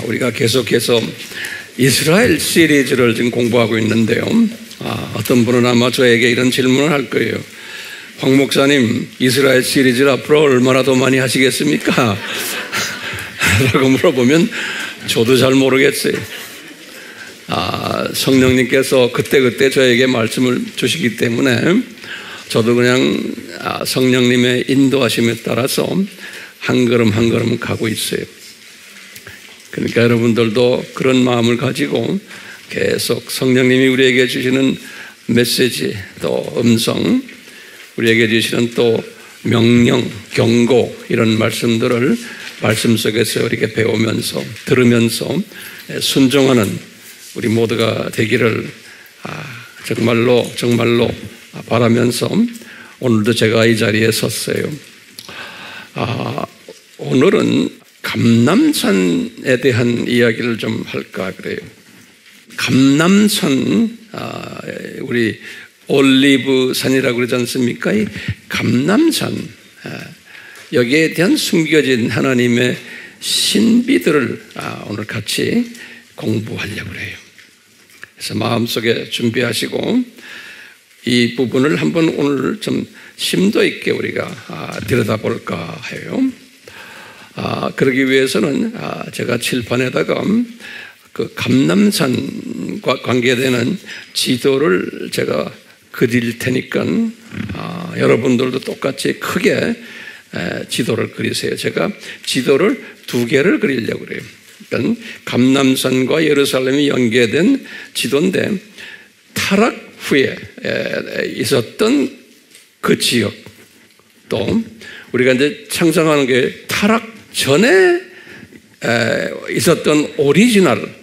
우리가 계속해서 이스라엘 시리즈를 지금 공부하고 있는데요. 어떤 분은 아마 저에게 이런 질문을 할 거예요. 황 목사님, 이스라엘 시리즈를 앞으로 얼마나 더 많이 하시겠습니까? 라고 물어보면 저도 잘 모르겠어요. 성령님께서 그때그때 저에게 말씀을 주시기 때문에 저도 그냥 성령님의 인도하심에 따라서 한 걸음 한 걸음 가고 있어요. 그러니까 여러분들도 그런 마음을 가지고 계속 성령님이 우리에게 주시는 메시지, 또 음성, 우리에게 주시는 또 명령, 경고 이런 말씀들을 말씀 속에서 이렇게 배우면서 들으면서 순종하는 우리 모두가 되기를 정말로 바라면서 오늘도 제가 이 자리에 섰어요. 오늘은 감람산에 대한 이야기를 좀 할까 그래요. 감람산, 우리 올리브산이라고 그러지 않습니까? 이 감람산, 여기에 대한 숨겨진 하나님의 신비들을 오늘 같이 공부하려고 해요. 그래서 마음속에 준비하시고 이 부분을 한번 오늘 좀 심도 있게 우리가 들여다볼까 해요. 그러기 위해서는 제가 칠판에다가 그 감람산과 관계되는 지도를 제가 그릴 테니까 여러분들도 똑같이 크게 지도를 그리세요. 제가 지도를 2개를 그리려고 그래요. 그러니까 감람산과 예루살렘이 연계된 지도인데 타락 후에 있었던 그 지역, 또 우리가 이제 상상하는 게 타락 전에 있었던 오리지널,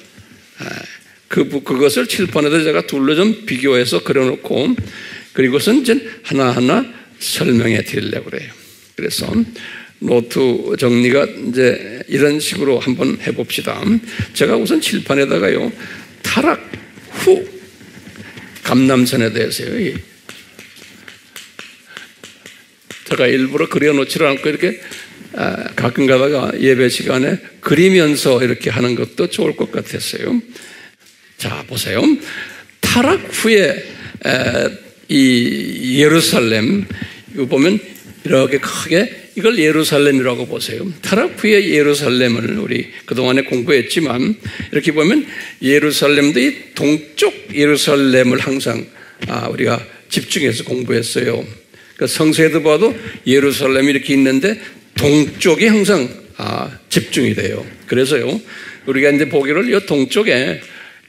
그것을 칠판에다 제가 둘로 좀 비교해서 그려놓고 그리고선 이제 하나하나 설명해 드리려고 그래요. 그래서 노트 정리가 이제 이런 식으로 한번 해봅시다. 제가 우선 칠판에다가요, 타락 후 감람산에 대해서요, 제가 일부러 그려놓지를 않고 이렇게 가끔 가다가 예배 시간에 그리면서 이렇게 하는 것도 좋을 것 같았어요. 자, 보세요. 타락 후에 이 예루살렘, 이거 보면 이렇게 크게 이걸 예루살렘이라고 보세요. 타락 후에 예루살렘을 우리 그동안에 공부했지만 이렇게 보면 예루살렘도 이 동쪽 예루살렘을 항상 우리가 집중해서 공부했어요. 그러니까 성서에도 봐도 예루살렘이 이렇게 있는데 동쪽이 항상 집중이 돼요. 그래서요, 우리가 이제 보기를 이 동쪽에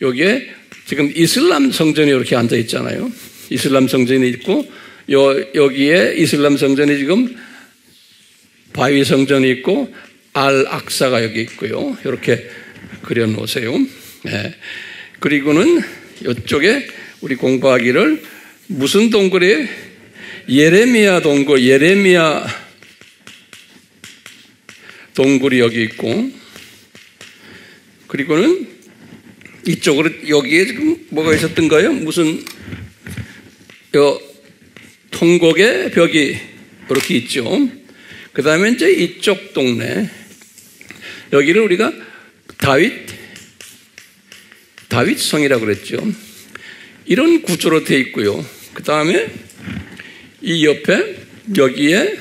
여기에 지금 이슬람 성전이 이렇게 앉아 있잖아요. 이슬람 성전이 있고 여기에 이슬람 성전이 지금 바위 성전이 있고 알 악사가 여기 있고요. 이렇게 그려 놓으세요. 네. 그리고는 이쪽에 우리 공부하기를 무슨 동굴이에요? 예레미야 동굴, 예레미야 동굴이 여기 있고, 그리고는 이쪽으로 여기에 지금 뭐가 있었던가요? 무슨 통곡의 벽이 이렇게 있죠. 그 다음에 이제 이쪽 동네, 여기를 우리가 다윗성이라고 그랬죠. 이런 구조로 되어 있고요. 그 다음에 이 옆에 여기에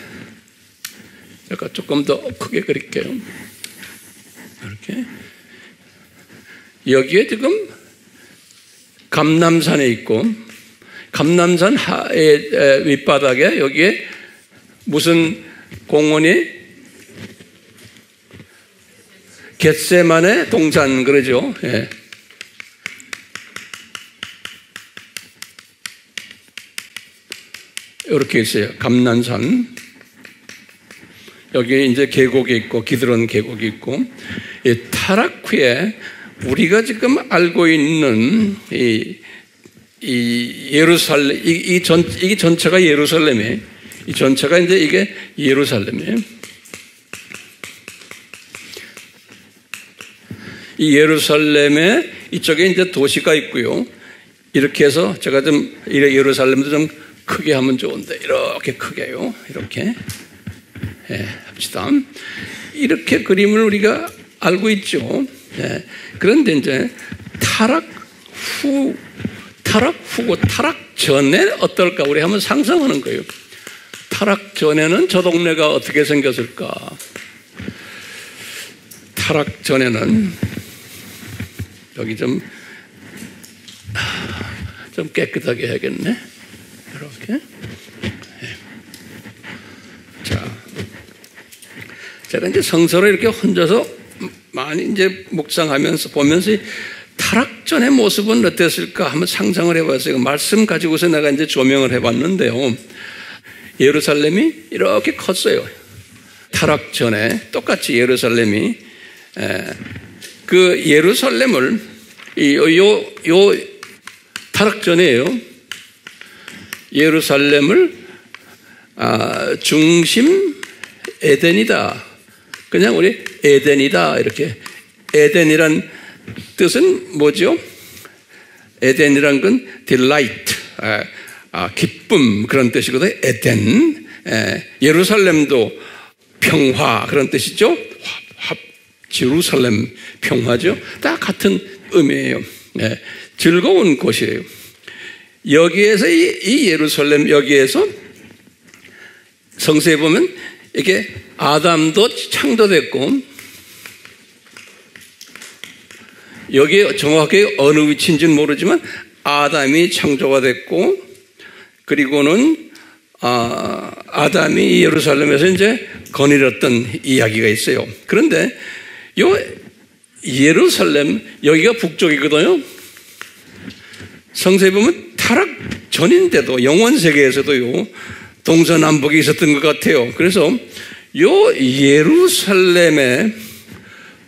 약간 조금 더 크게 그릴게요. 이렇게 여기에 지금 감람산에 있고, 감람산 윗바닥에 여기에 무슨 공원이 겟세마네 동산 그러죠. 예. 이렇게 있어요. 감람산. 여기 이제 계곡이 있고, 기드론 계곡이 있고, 이 타락 후에 우리가 지금 알고 있는 이 예루살렘, 이게 전체가 예루살렘이에요. 이 전체가 이제 이게 예루살렘이에요. 이 예루살렘에 이쪽에 이제 도시가 있고요. 이렇게 해서 제가 좀 예루살렘도 좀 크게 하면 좋은데 이렇게 크게요. 이렇게 합시다. 이렇게 그림을 우리가 알고 있죠. 예. 그런데 이제 타락 후고 타락 전에 어떨까? 우리 한번 상상하는 거예요. 타락 전에는 저 동네가 어떻게 생겼을까? 타락 전에는 여기 좀 깨끗하게 해야겠네. 이렇게. 자, 제가 이제 성서를 이렇게 혼자서 많이 이제 묵상하면서 보면서 타락 전의 모습은 어땠을까 한번 상상을 해봤어요. 말씀 가지고서 내가 이제 조명을 해봤는데요. 예루살렘이 이렇게 컸어요. 타락 전에 똑같이 예루살렘이 그 예루살렘을 요 타락 전에요. 예루살렘을 중심 에덴이다. 그냥 우리 에덴이다 이렇게. 에덴이란 뜻은 뭐죠? 에덴이란 건 delight, 기쁨 그런 뜻이거든요. 에덴. 예루살렘도 평화 그런 뜻이죠. 제루살렘 평화죠. 다 같은 의미예요. 즐거운 곳이에요. 여기에서 이 예루살렘 여기에서 성서에 보면 이렇게 아담도 창조됐고 여기에 정확하게 어느 위치인지는 모르지만 아담이 창조가 됐고 그리고는 아담이 예루살렘에서 이제 거느렸던 이야기가 있어요. 그런데 요 예루살렘 여기가 북쪽이거든요. 성서에 보면 타락 전인데도 영원 세계에서도요 동서남북이 있었던 것 같아요. 그래서 요 예루살렘의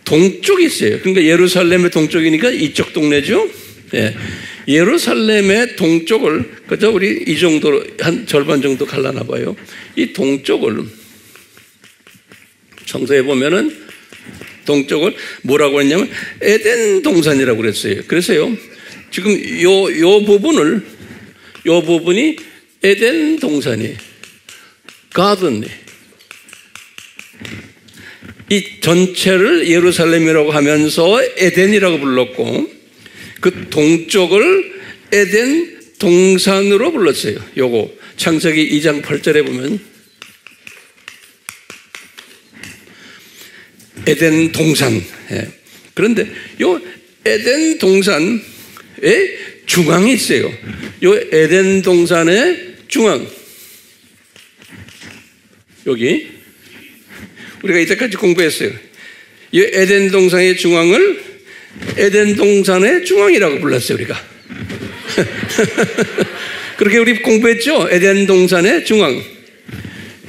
동쪽이 있어요. 그러니까 예루살렘의 동쪽이니까 이쪽 동네죠. 예. 예루살렘의 동쪽을 그저 우리 이 정도로 한 절반 정도 갈라나 봐요. 이 동쪽을 성서에 보면은 동쪽을 뭐라고 했냐면 에덴 동산이라고 그랬어요. 그래서요 지금 요 부분이 에덴 동산이 가든이 이 전체를 예루살렘이라고 하면서 에덴이라고 불렀고 그 동쪽을 에덴 동산으로 불렀어요. 요거 창세기 2장 8절에 보면 에덴 동산. 그런데 요 에덴 동산에 중앙이 있어요. 요 에덴 동산의 중앙 여기 우리가 이때까지 공부했어요. 이 에덴 동산의 중앙을 에덴 동산의 중앙이라고 불렀어요. 우리가 그렇게 우리 공부했죠. 에덴 동산의 중앙.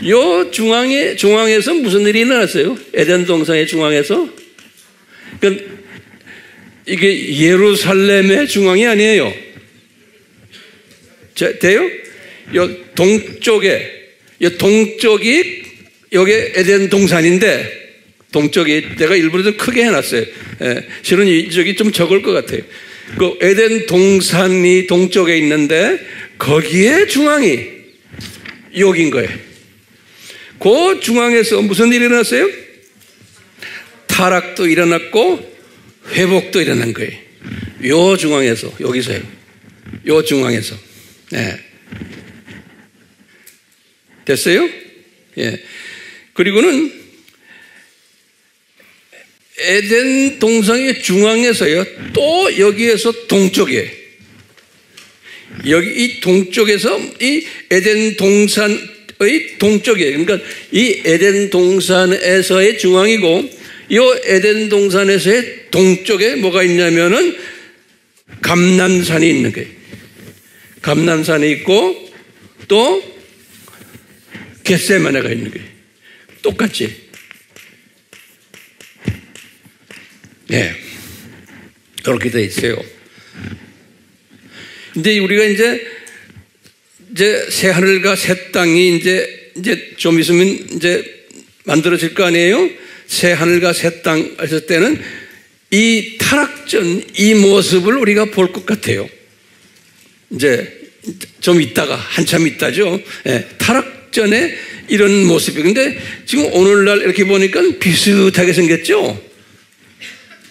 요 중앙에서 무슨 일이 일어났어요? 에덴 동산의 중앙에서 그러니까 이게 예루살렘의 중앙이 아니에요. 돼요? 요 동쪽이 여기 에덴 동산인데 동쪽이 내가 일부러 좀 크게 해놨어요. 실은 이쪽이 좀 적을 것 같아요. 그 에덴 동산이 동쪽에 있는데 거기에 중앙이 여기인 거예요. 그 중앙에서 무슨 일이 일어났어요? 타락도 일어났고 회복도 일어난 거예요. 요 중앙에서 여기서요. 요 중앙에서. 됐어요? 예. 그리고는 에덴 동산의 중앙에서요. 또 여기에서 동쪽에 여기 이 동쪽에서 이 에덴 동산의 동쪽에 그러니까 이 에덴 동산에서의 중앙이고 이 에덴 동산에서의 동쪽에 뭐가 있냐면은 감람산이 있는 거예요. 감람산이 있고 또 겟세마네가 있는 거예요. 똑같이. 그렇게 돼 있어요. 근데 우리가 이제 새 하늘과 새 땅이 이제 좀 있으면 이제 만들어질 거 아니에요? 새 하늘과 새 땅 했을 때는 이 타락전 이 모습을 우리가 볼 것 같아요. 이제 좀 있다가 한참 있다죠. 타락전에 이런 모습이. 근데 지금 오늘날 이렇게 보니까 비슷하게 생겼죠?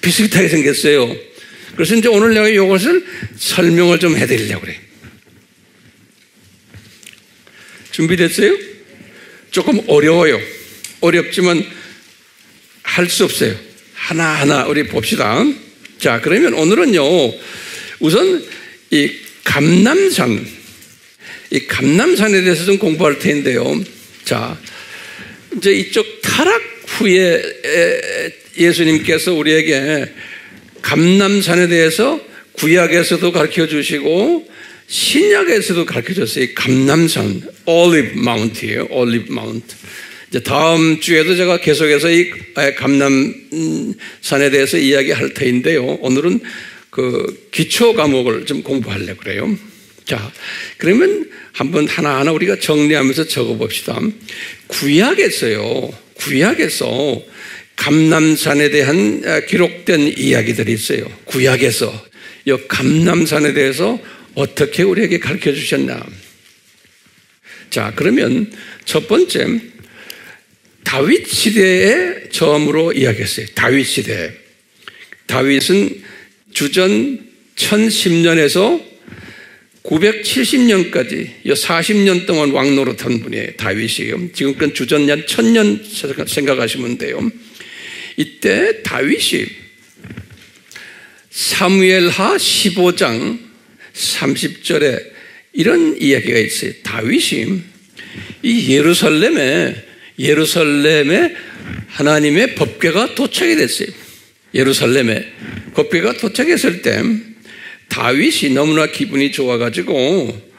비슷하게 생겼어요. 그래서 이제 오늘 내가 이것을 설명을 좀 해드리려고 그래요. 준비됐어요? 조금 어려워요. 어렵지만 할 수 없어요. 하나하나 우리 봅시다. 자, 그러면 오늘은요, 우선 이 감람산에 대해서 좀 공부할 텐데요. 자, 이제 이쪽 타락 후에 예수님께서 우리에게 감람산에 대해서 구약에서도 가르쳐 주시고 신약에서도 가르쳐 줬어요. 감람산, 올리브 마운트예요. 올리브 마운트. 이제 다음 주에도 제가 계속해서 이 감람산에 대해서 이야기할 터인데요. 오늘은 그 기초 과목을 좀 공부하려고 그래요. 자, 그러면 한번 하나하나 우리가 정리하면서 적어봅시다. 구약에서 감람산에 대한 기록된 이야기들이 있어요. 구약에서 이 감람산에 대해서 어떻게 우리에게 가르쳐 주셨나. 자, 그러면 첫 번째 다윗 시대에 처음으로 이야기했어요. 다윗 시대. 다윗은 주전 1010년에서 970년까지 40년 동안 왕노릇한 분이에요. 다윗이요. 지금까지 주전 약 1000년 생각하시면 돼요. 이때 다윗이 사무엘하 15장 30절에 이런 이야기가 있어요. 다윗이 이 예루살렘에 하나님의 법궤가 도착이 됐어요. 예루살렘에 법궤가 도착했을 때 다윗이 너무나 기분이 좋아가지고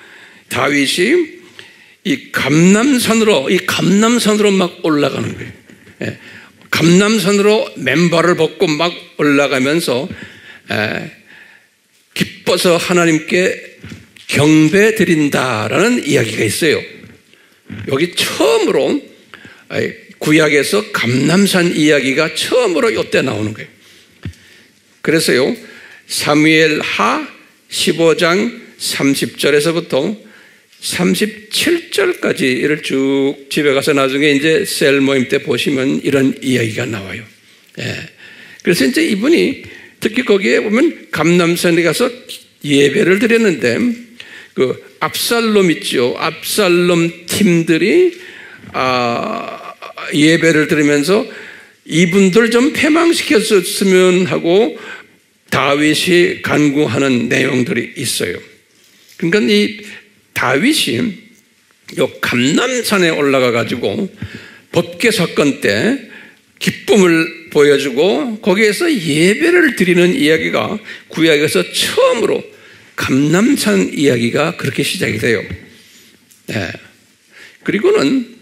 다윗이 이 감람산으로 막 올라가는 거예요. 감람산으로 맨발을 벗고 막 올라가면서 기뻐서 하나님께 경배 드린다라는 이야기가 있어요. 여기 처음으로 구약에서 감람산 이야기가 처음으로 이때 나오는 거예요. 그래서요, 사무엘하 15장 30절에서부터 37절까지를 쭉 집에 가서 나중에 이제 셀 모임 때 보시면 이런 이야기가 나와요. 그래서 이제 이분이 특히 거기에 보면 감람산에 가서 예배를 드렸는데 그 압살롬 있죠. 압살롬 팀들이 예배를 드리면서 이분들 좀 패망시켰으면 하고 다윗이 간구하는 내용들이 있어요. 그러니까 이 다윗이 요 감람산에 올라가 가지고 법궤 사건 때 기쁨을 보여주고 거기에서 예배를 드리는 이야기가 구약에서 처음으로 감람산 이야기가 그렇게 시작이 돼요. 그리고는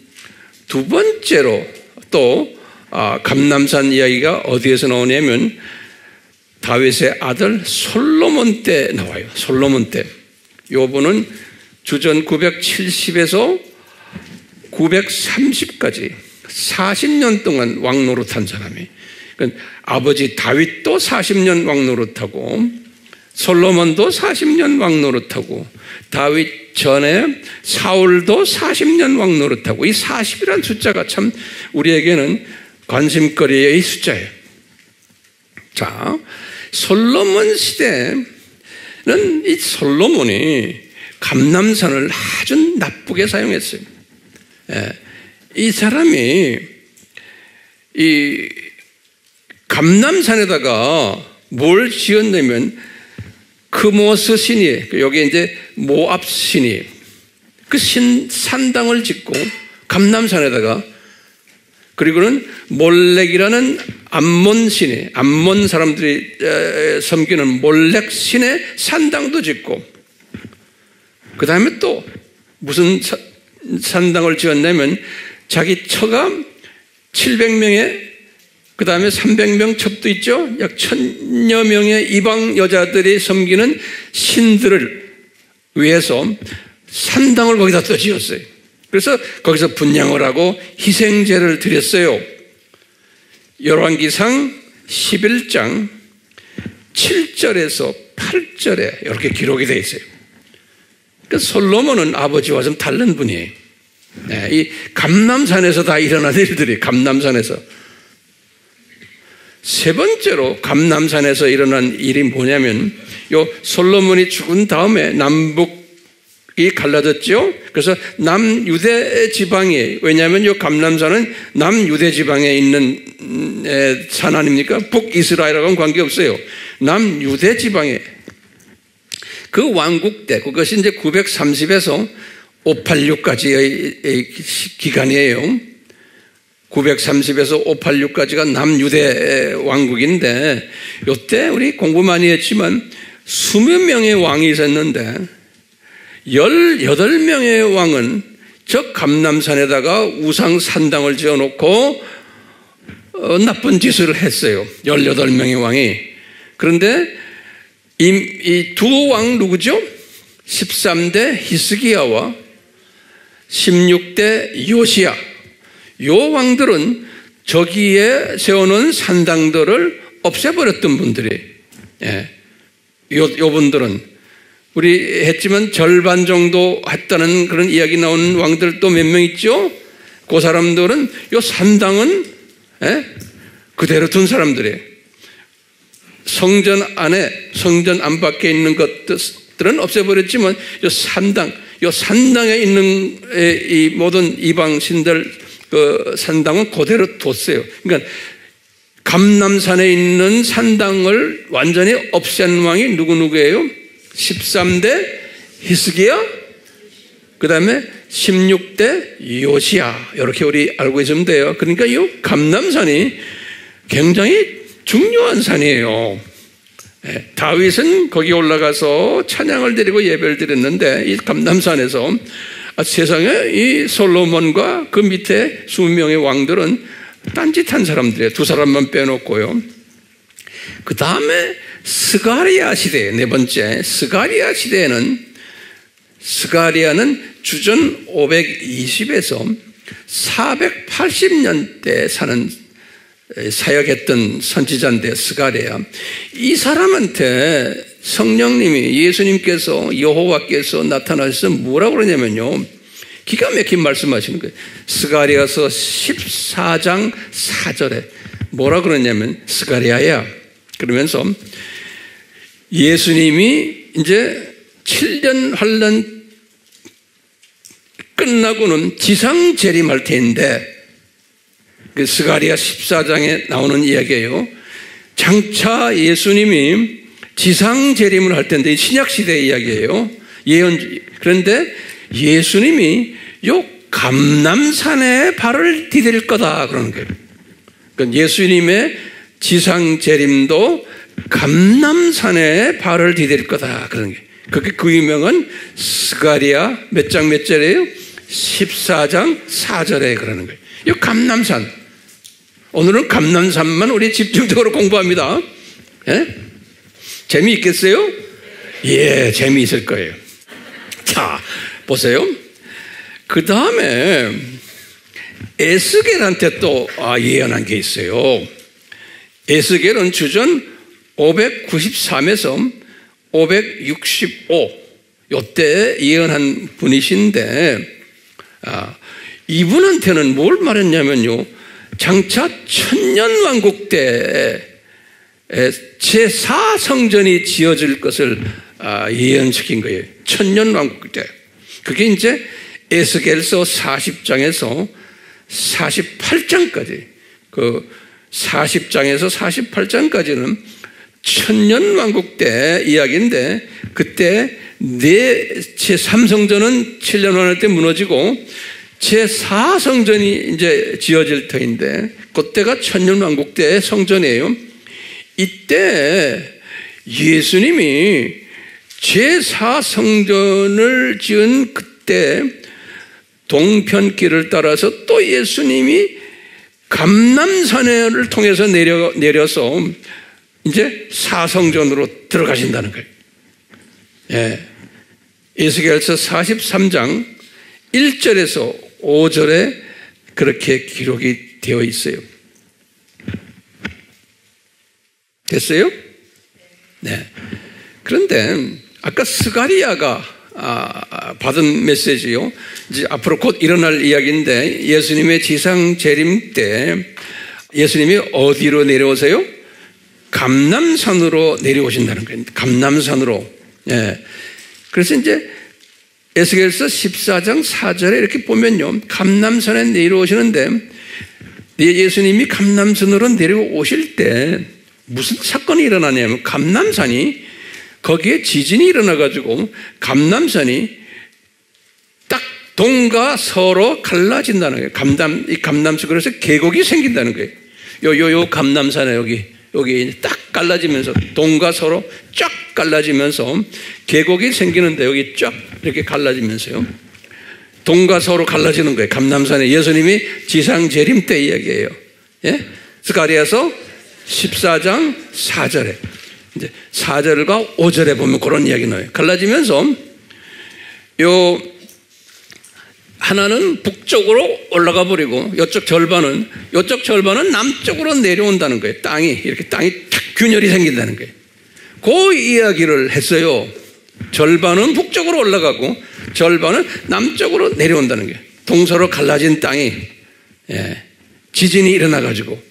두 번째로 또 감람산 이야기가 어디에서 나오냐면 다윗의 아들 솔로몬 때 나와요. 솔로몬 때. 요분은 주전 970에서 930까지 40년 동안 왕노릇한 사람이. 그러니까 아버지 다윗도 40년 왕노릇하고 솔로몬도 40년 왕노릇하고 다윗 전에 사울도 40년 왕노릇하고 이 40이라는 숫자가 참 우리에게는 관심거리의 숫자예요. 자, 솔로몬 시대는 이 솔로몬이 감람산을 아주 나쁘게 사용했어요. 이 사람이 이 감람산에다가 뭘 지었냐면 크모스 신이, 여기 이제 모압 신이 그 산당을 짓고 감람산에다가, 그리고는 몰렉이라는 암몬 신이, 암몬 사람들이 섬기는 몰렉 신의 산당도 짓고, 그 다음에 또 무슨 산당을 지었냐면 자기 처가 700명의, 그 다음에 300명 첩도 있죠. 약 1000여 명의 이방 여자들이 섬기는 신들을 위해서 산당을 거기다 또 지었어요. 그래서 거기서 분향을 하고 희생제를 드렸어요. 열왕기상 11장 7절에서 8절에 이렇게 기록이 되어 있어요. 그러니까 솔로몬은 아버지와 좀 다른 분이에요. 이 감람산에서 다 일어난 일들이, 감람산에서 세 번째로 감람산에서 일어난 일이 뭐냐면 요 솔로몬이 죽은 다음에 남북이 갈라졌죠. 그래서 남유대 지방에, 왜냐하면 요 감람산은 남유대 지방에 있는 산 아닙니까? 북이스라엘하고는 관계없어요. 남유대 지방에 그 왕국 때, 그것이 이제 930에서 586까지의 기간이에요. 930에서 586까지가 남유대 왕국인데, 이때 우리 공부 많이 했지만 20명의 왕이 있었는데 18명의 왕은 저 감람산에다가 우상 산당을 지어놓고 나쁜 짓을 했어요. 18명의 왕이. 그런데 이 두 왕 누구죠? 13대 히스기야와 16대 요시야. 요 왕들은 저기에 세워놓은 산당들을 없애버렸던 분들이, 요 분들은 우리 했지만 절반 정도 했다는 그런 이야기 나오는 왕들도 몇 명 있죠? 그 사람들은 요 산당은 그대로 둔 사람들이에요. 성전 안에, 성전 안 밖에 있는 것들은 없애버렸지만 요 산당에 있는 이 모든 이방신들 그 산당은 그대로 뒀어요. 그러니까 감람산에 있는 산당을 완전히 없앤 왕이 누구예요? 13대 히스기야, 그 다음에 16대 요시야. 이렇게 우리 알고 있으면 돼요. 그러니까 이 감람산이 굉장히 중요한 산이에요. 다윗은 거기 올라가서 찬양을 드리고 예배를 드렸는데 이 감람산에서 세상에 이 솔로몬과 그 밑에 20명의 왕들은 딴짓한 사람들이에요. 두 사람만 빼놓고요. 그 다음에 스가랴 시대, 네 번째 스가랴 시대에는, 스가랴는 주전 520에서 480년대 사는 사역했던 선지자인데, 스가랴. 이 사람한테 성령님이, 예수님께서, 여호와께서 나타나셔서 뭐라고 그러냐면요, 기가 막힌 말씀하시는 거예요. 스가랴서 14장 4절에 뭐라 그러냐면, 스가랴야, 그러면서 예수님이 이제 7년 환난 끝나고는 지상 재림할 텐데, 그 스가랴 14장에 나오는 이야기예요. 장차 예수님이 지상 재림을 할 텐데, 신약 시대의 이야기예요. 예언. 그런데 예수님이 요 감람산에 발을 디딜 거다 그러는 거예요. 그러니까 예수님의 지상 재림도 감람산에 발을 디딜 거다 그러는 거예요. 그게 그 유명한 스가랴 몇 장 몇 절이에요? 14장 4절에 그러는 거예요. 이 감람산. 오늘은 감람산만 우리 집중적으로 공부합니다. 재미있겠어요? 예, 재미있을 거예요. 자, 보세요. 그 다음에 에스겔한테 또 예언한 게 있어요. 에스겔은 주전 593에서 565 요때 예언한 분이신데, 이분한테는 뭘 말했냐면요, 장차 천년왕국 때 제4성전이 지어질 것을 예언시킨 거예요. 천년왕국 때. 그게 이제 에스겔서 40장에서 48장까지, 그 40장에서 48장까지는 천년왕국 때 이야기인데, 그때 제3성전은 7년 환란 때 무너지고 제4성전이 이제 지어질 터인데, 그때가 천년왕국 때의 성전이에요. 이때 예수님이 제4성전을 지은 그때 동편길을 따라서 또 예수님이 감람산을 통해서 내려서 이제 사성전으로 들어가신다는 거예요. 에스겔서 43장 1절에서 5절에 그렇게 기록이 되어 있어요. 됐어요? 네. 그런데 아까 스가랴가 받은 메시지요. 이제 앞으로 곧 일어날 이야기인데, 예수님의 지상 재림 때 예수님이 어디로 내려오세요? 감람산으로 내려오신다는 거예요. 감람산으로. 예. 그래서 이제 에스겔서 14장 4절에 이렇게 보면요. 감람산에 내려오시는데 예수님이 감람산으로 내려오실 때 무슨 사건이 일어나냐면 감람산이 거기에 지진이 일어나가지고 감람산이 딱 동과 서로 갈라진다는 거예요. 이 감람산 그래서 계곡이 생긴다는 거예요. 요 감람산에 여기 딱 갈라지면서 동과 서로 쫙 갈라지면서 계곡이 생기는데 여기 쫙 이렇게 갈라지면서요. 동과 서로 갈라지는 거예요. 감람산에 예수님이 지상 재림 때 이야기예요. 예? 스가랴서 14장 4절에 이제 4절과 5절에 보면 그런 이야기 나와요. 갈라지면서 요 하나는 북쪽으로 올라가 버리고 이쪽 절반은 남쪽으로 내려온다는 거예요. 땅이 탁 균열이 생긴다는 거예요. 그 이야기를 했어요. 절반은 북쪽으로 올라가고 절반은 남쪽으로 내려온다는 거예요. 동서로 갈라진 땅이 지진이 일어나가지고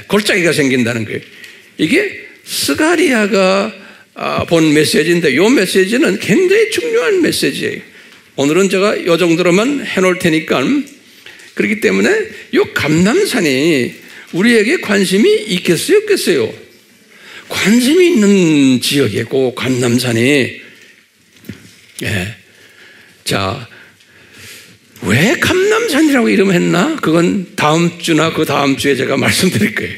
골짜기가 생긴다는 거예요. 이게 스가랴가 본 메시지인데 이 메시지는 굉장히 중요한 메시지예요. 오늘은 제가 이 정도로만 해놓을 테니까 그렇기 때문에 이 감람산이 우리에게 관심이 있겠어요? 없겠어요? 관심이 있는 지역이고 감람산이 자, 왜 감람산이라고 이름을 했나? 그건 다음 주나 그 다음 주에 제가 말씀드릴 거예요.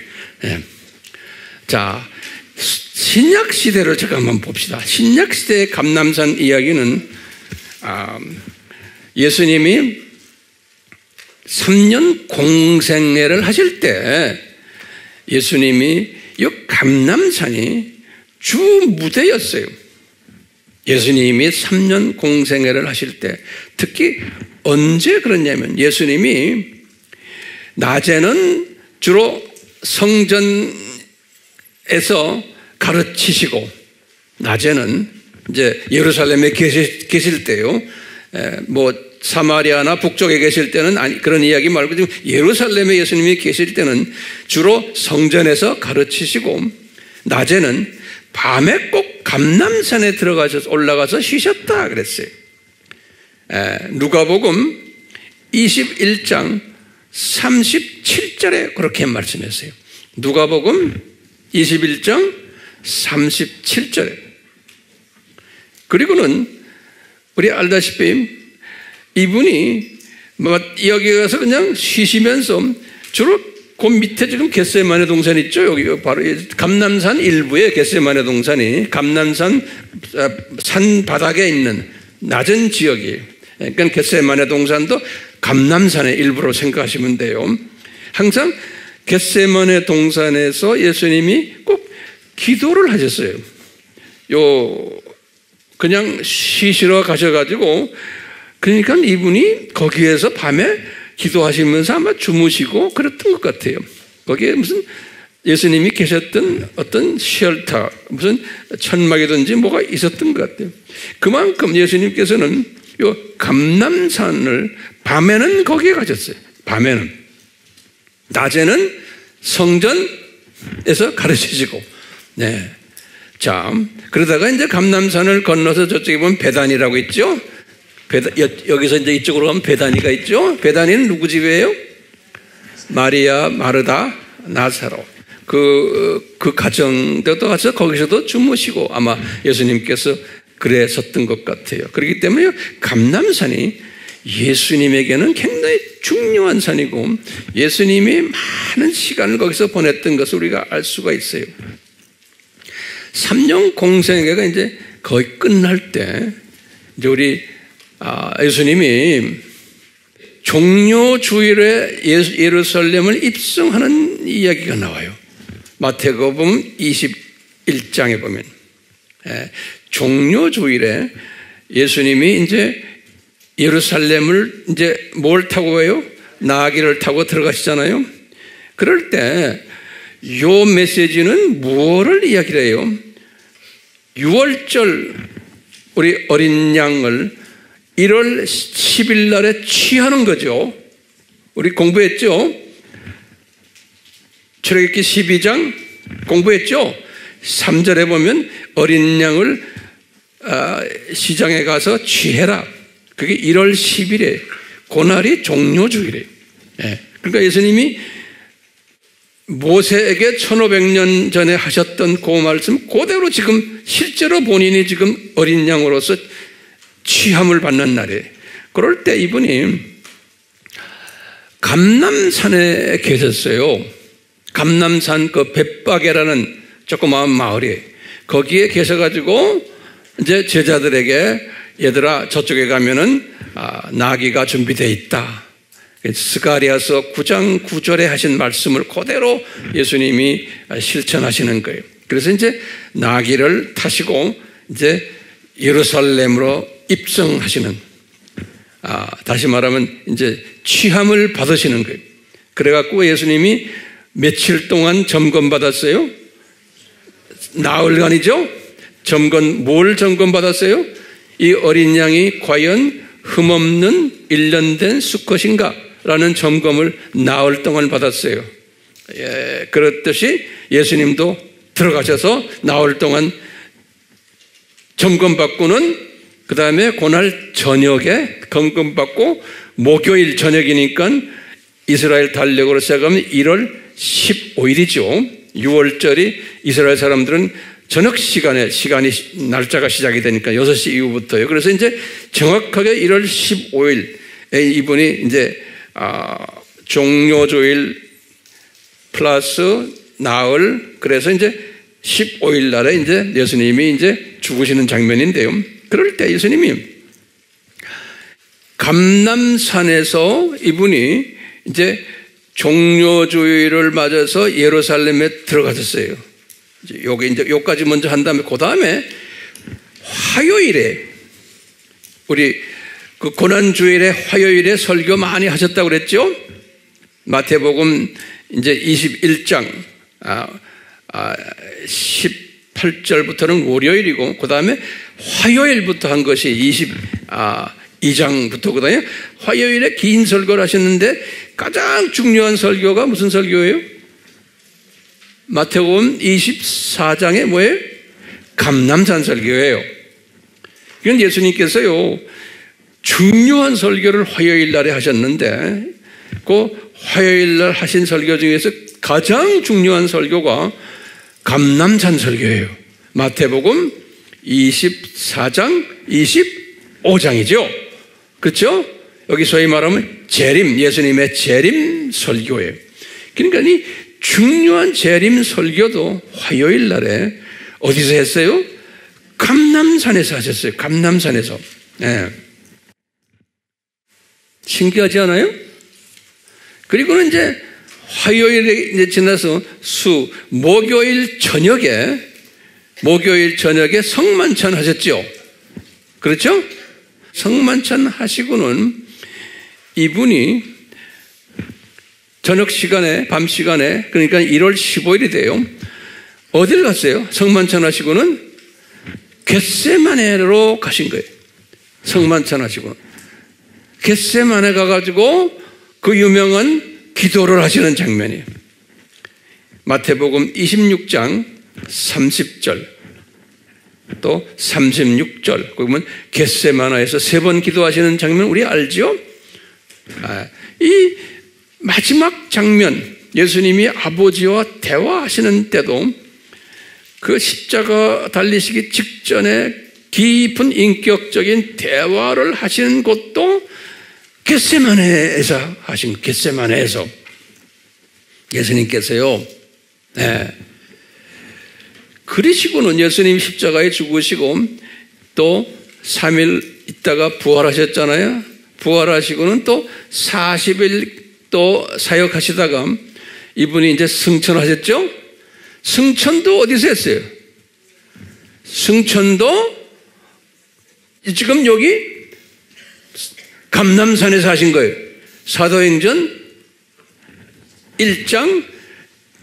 자, 신약시대를 잠깐만 봅시다. 신약시대의 감람산 이야기는 예수님이 3년 공생애를 하실 때 예수님이 이 감람산이 주 무대였어요. 예수님이 3년 공생애를 하실 때 특히 언제 그랬냐면 예수님이 낮에는 주로 성전에서 가르치시고 낮에는 이제 예루살렘에 계실 때요. 뭐 사마리아나 북쪽에 계실 때는 아니 그런 이야기 말고 지금 예루살렘에 예수님이 계실 때는 주로 성전에서 가르치시고 낮에는 밤에 꼭 감람산에 들어가셔서 올라가서 쉬셨다 그랬어요. 누가복음 21장 37절에 그렇게 말씀했어요. 누가복음 21장 37절에 그리고는 우리 알다시피 이분이 여기 가서 그냥 쉬시면서 주로 그 밑에 지금 겟세마네 동산 있죠? 여기 바로 감람산 일부에 겟세마네 동산이 감람산 산 바닥에 있는 낮은 지역이에요. 그러니까 겟세마네 동산도 감람산의 일부로 생각하시면 돼요. 항상 겟세마네 동산에서 예수님이 꼭 기도를 하셨어요. 그냥 쉬시러 가셔가지고 그러니까 이분이 거기에서 밤에 기도하시면서 아마 주무시고 그랬던 것 같아요. 거기에 무슨 예수님이 계셨던 어떤 쉘터, 무슨 천막이든지 뭐가 있었던 것 같아요. 그만큼 예수님께서는 요 감람산을 밤에는 거기에 가셨어요. 밤에는. 낮에는 성전에서 가르치시고. 네. 자, 그러다가 이제 감람산을 건너서 저쪽에 보면 베단이라고 있죠? 여기서 이제 이쪽으로 가면 베다니가 있죠? 베다니는 누구 집이에요? 마리아, 마르다, 나사로. 그 가정도 가서 거기서도 주무시고 아마 예수님께서 그랬었던 것 같아요. 그렇기 때문에 감람산이 예수님에게는 굉장히 중요한 산이고 예수님이 많은 시간을 거기서 보냈던 것을 우리가 알 수가 있어요. 3년 공생애가 이제 거의 끝날 때 이제 우리 예수님이 종료주일에 예루살렘을 입성하는 이야기가 나와요. 마태복음 21장에 보면 종료주일에 예수님이 이제 예루살렘을 이제 뭘 타고 가요? 나귀를 타고 들어가시잖아요. 그럴 때 이 메시지는 무엇을 이야기를 해요? 6월절 우리 어린 양을 1월 10일 날에 취하는 거죠. 우리 공부했죠? 출애굽기 12장 공부했죠? 3절에 보면 어린 양을 시장에 가서 취해라. 그게 1월 10일에 고날이 종료주일이에요. 그러니까 예수님이 모세에게 1500년 전에 하셨던 그 말씀 그대로 지금 실제로 본인이 지금 어린 양으로서 취함을 받는 날이에요. 그럴 때 이분이 감람산에 계셨어요. 감람산 그 벳바게라는 조그마한 마을이에요. 거기에 계셔가지고 이제 제자들에게 얘들아 저쪽에 가면은 나귀가 준비되어 있다. 스가랴서 9장 9절에 하신 말씀을 그대로 예수님이 실천하시는 거예요. 그래서 이제 나귀를 타시고 이제 예루살렘으로 입성하시는, 다시 말하면 이제 취함을 받으시는 거예요. 그래갖고 예수님이 며칠 동안 점검받았어요? 나흘간이죠? 뭘 점검받았어요? 이 어린 양이 과연 흠없는 1년 된 수컷인가? 라는 점검을 나흘 동안 받았어요. 그렇듯이 예수님도 들어가셔서 나흘 동안 점검받고는 그 다음에 그날 저녁에 점검받고 목요일 저녁이니까 이스라엘 달력으로 시작하면 1월 15일이죠. 6월절이 이스라엘 사람들은 저녁 날짜가 시작이 되니까 6시 이후부터요. 그래서 이제 정확하게 1월 15일에 이분이 이제 종료주일 플러스 나흘, 그래서 이제 15일 날에 이제 예수님이 이제 죽으시는 장면인데요. 그럴 때 예수님이 감람산에서 이분이 이제 종료주일을 맞아서 예루살렘에 들어가셨어요. 요게 이제 요까지 먼저 한 다음에 그 다음에 화요일에 우리 그 고난주일에 화요일에 설교 많이 하셨다고 그랬죠? 마태복음 이제 21장 18절부터는 월요일이고 그 다음에 화요일부터 한 것이 22장부터 거든요. 화요일에 긴 설교를 하셨는데 가장 중요한 설교가 무슨 설교예요? 마태복음 24장에 뭐예요? 감람산 설교예요. 이건 예수님께서요 중요한 설교를 화요일 날에 하셨는데 그 화요일 날 하신 설교 중에서 가장 중요한 설교가 감람산 설교예요. 마태복음 24장 25장이죠. 그렇죠? 여기 소위 말하면 재림, 예수님의 재림 설교예요. 그러니까 이 중요한 재림 설교도 화요일 날에 어디서 했어요? 감람산에서 하셨어요. 감람산에서. 네. 신기하지 않아요? 그리고는 이제 화요일에 이제 지나서 목요일 저녁에 성만찬 하셨죠? 그렇죠? 성만찬 하시고는 이분이 저녁 시간에, 밤 시간에, 그러니까 1월 15일이 돼요. 어딜 갔어요? 성만찬 하시고는 겟세마네로 가신 거예요. 성만찬 하시고는. 겟세마네 가가지고 그 유명한 기도를 하시는 장면이에요. 마태복음 26장 30절 또 36절 그러면 겟세마네에서 3번 기도하시는 장면 우리 알죠? 이 마지막 장면 예수님이 아버지와 대화하시는 때도 그 십자가 달리시기 직전에 깊은 인격적인 대화를 하시는 곳도 겟세마네에서 하신 겟세마네에서 예수님께서요. 네. 그러시고는 예수님 십자가에 죽으시고 또 3일 있다가 부활하셨잖아요. 부활하시고는 또 40일 또 사역하시다가 이분이 이제 승천하셨죠. 승천도 어디서 했어요? 승천도 지금 여기 감람산에서 하신 거예요. 사도행전 1장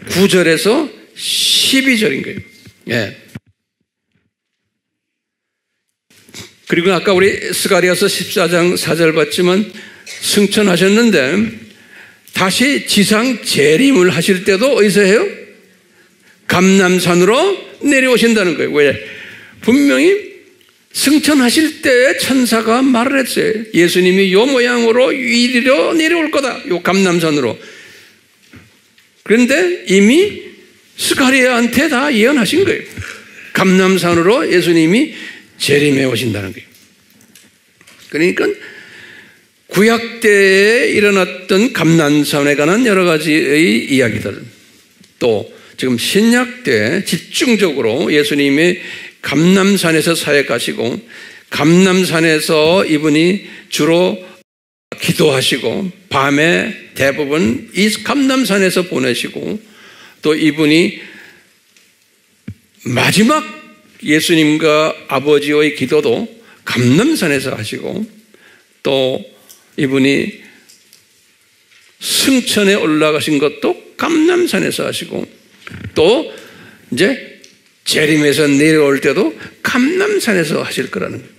9절에서 12절인 거예요. 예. 그리고 아까 우리 스가랴서 14장 4절 봤지만 승천하셨는데 다시 지상 재림을 하실 때도 어디서 해요? 감람산으로 내려오신다는 거예요. 왜? 분명히 승천하실 때 천사가 말을 했어요. 예수님이 요 모양으로 이리로 내려올 거다. 요 감람산으로. 그런데 이미 스가랴한테 다 예언하신 거예요. 감람산으로 예수님이 재림해 오신다는 거예요. 그러니까 구약 때에 일어났던 감람산에 관한 여러 가지의 이야기들, 또 지금 신약 때 집중적으로 예수님이 감람산에서 사역하시고 감람산에서 이분이 주로 기도하시고 밤에 대부분 이 감람산에서 보내시고 또 이분이 마지막 예수님과 아버지의 기도도 감람산에서 하시고 또 이분이 승천에 올라가신 것도 감람산에서 하시고 또 이제 재림에서 내려올 때도 감람산에서 하실 거라는 거예요.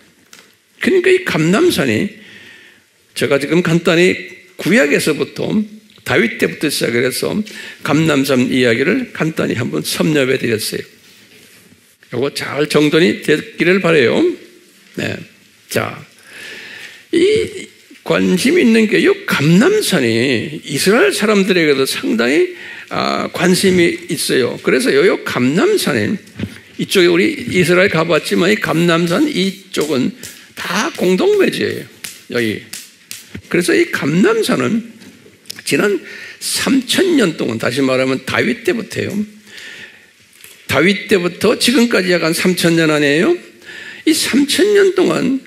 그러니까 이 감람산이 제가 지금 간단히 구약에서부터 다윗 때부터 시작을 해서 감람산 이야기를 간단히 한번 섭렵해 드렸어요. 이거 잘 정돈이 됐기를 바라요. 네. 자, 이 관심 있는 게 이 감람산이 이스라엘 사람들에게도 상당히 관심이 있어요. 그래서 이 감람산에 이쪽에 우리 이스라엘 가봤지만 이 감람산 이쪽은 다 공동묘지예요. 여기. 그래서 이 감람산은 지난 3000년 동안, 다시 말하면 다윗 때부터요. 다윗 때부터 지금까지 약 한 3000년 아니에요? 이 3000년 동안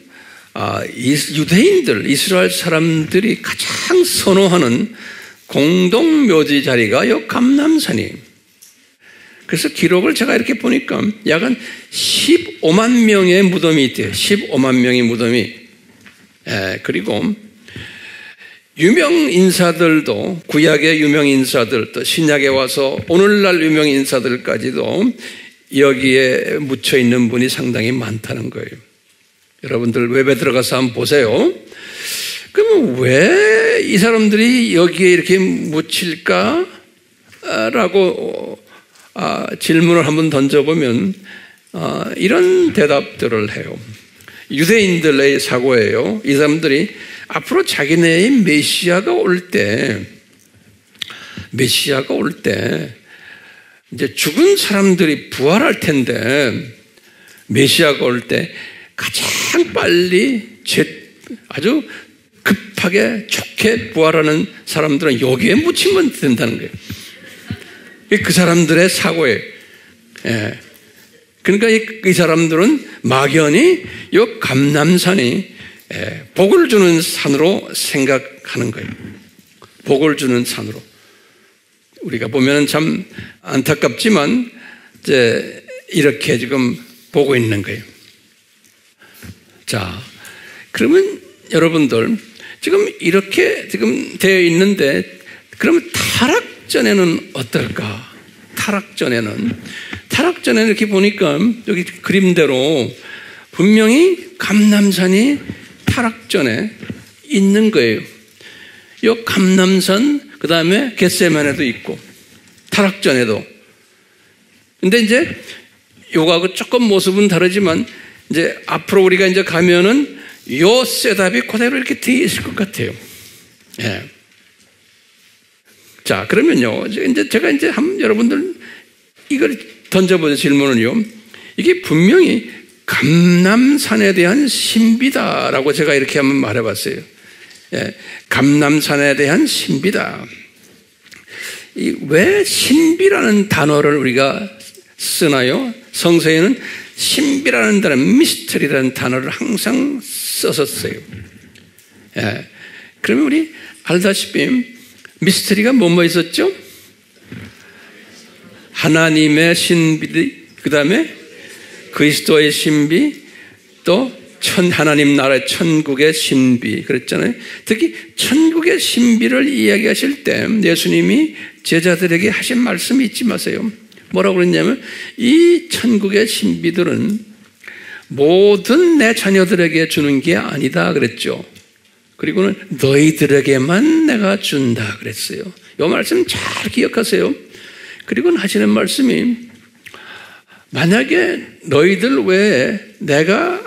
유대인들, 이스라엘 사람들이 가장 선호하는 공동묘지 자리가 이 감람산이에요. 그래서 기록을 제가 이렇게 보니까 약 한 15만 명의 무덤이 있대요. 15만 명의 무덤이. 그리고 유명 인사들도, 구약의 유명 인사들, 또 신약에 와서 오늘날 유명 인사들까지도 여기에 묻혀 있는 분이 상당히 많다는 거예요. 여러분들 웹에 들어가서 한번 보세요. 그러면 왜 이 사람들이 여기에 이렇게 묻힐까? 라고 질문을 한번 던져보면 이런 대답들을 해요. 유대인들의 사고예요. 이 사람들이 앞으로 자기네의 메시아가 올 때 이제 죽은 사람들이 부활할 텐데 메시아가 올 때 가장 빨리 아주 급하게 좋게 부활하는 사람들은 여기에 묻히면 된다는 거예요. 그 사람들의 사고예요. 그러니까 이 사람들은 막연히 이 감람산이 복을 주는 산으로 생각하는 거예요. 복을 주는 산으로. 우리가 보면 참 안타깝지만 이제 이렇게 지금 보고 있는 거예요. 자, 그러면 여러분들 지금 이렇게 지금 되어 있는데 그러면 타락 전에는 어떨까? 타락 전에는 이렇게 보니까 여기 그림대로 분명히 감람산이 타락 전에 있는 거예요. 이 감람산, 그 다음에 겟세마네도 있고, 타락 전에도. 근데 이제 요거하고 조금 모습은 다르지만, 이제 앞으로 우리가 이제 가면은 요 셋업이 그대로 이렇게 되어 있을 것 같아요. 예. 자, 그러면요. 이제 제가 이제 여러분들 이걸 던져보는 질문은요. 이게 분명히 감람산에 대한 신비다라고 제가 이렇게 한번 말해봤어요. 예, 감람산에 대한 신비다. 왜 신비라는 단어를 우리가 쓰나요? 성서에는 신비라는 단어, 미스터리라는 단어를 항상 썼었어요. 예, 그러면 우리 알다시피 미스터리가 뭐뭐 있었죠? 하나님의 신비, 그 다음에 그리스도의 신비, 또 하나님 나라의 천국의 신비 그랬잖아요. 특히 천국의 신비를 이야기하실 때 예수님이 제자들에게 하신 말씀이 잊지 마세요. 뭐라고 그랬냐면 이 천국의 신비들은 모든 내 자녀들에게 주는 게 아니다 그랬죠. 그리고는 너희들에게만 내가 준다 그랬어요. 이 말씀 잘 기억하세요. 그리고는 하시는 말씀이 만약에 너희들 외에 내가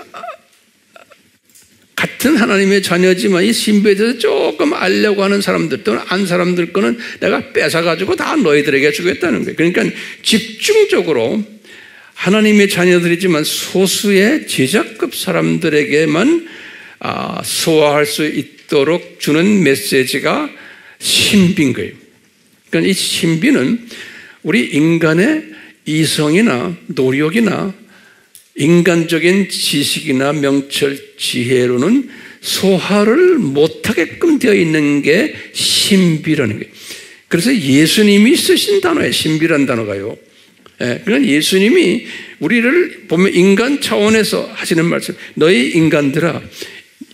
같은 하나님의 자녀지만 이 신비에 대해서 조금 알려고 하는 사람들 또는 안 사람들 거는 내가 뺏어가지고 다 너희들에게 주겠다는 거예요. 그러니까 집중적으로 하나님의 자녀들이지만 소수의 제자급 사람들에게만 소화할 수 있도록 주는 메시지가 신비인 거예요. 그러니까 이 신비는 우리 인간의 이성이나 노력이나 인간적인 지식이나 명철, 지혜로는 소화를 못하게끔 되어 있는 게 신비라는 거예요. 그래서 예수님이 쓰신 단어예요. 신비라는 단어가요. 그러니까 예수님이 우리를 보면 인간 차원에서 하시는 말씀, 너희 인간들아,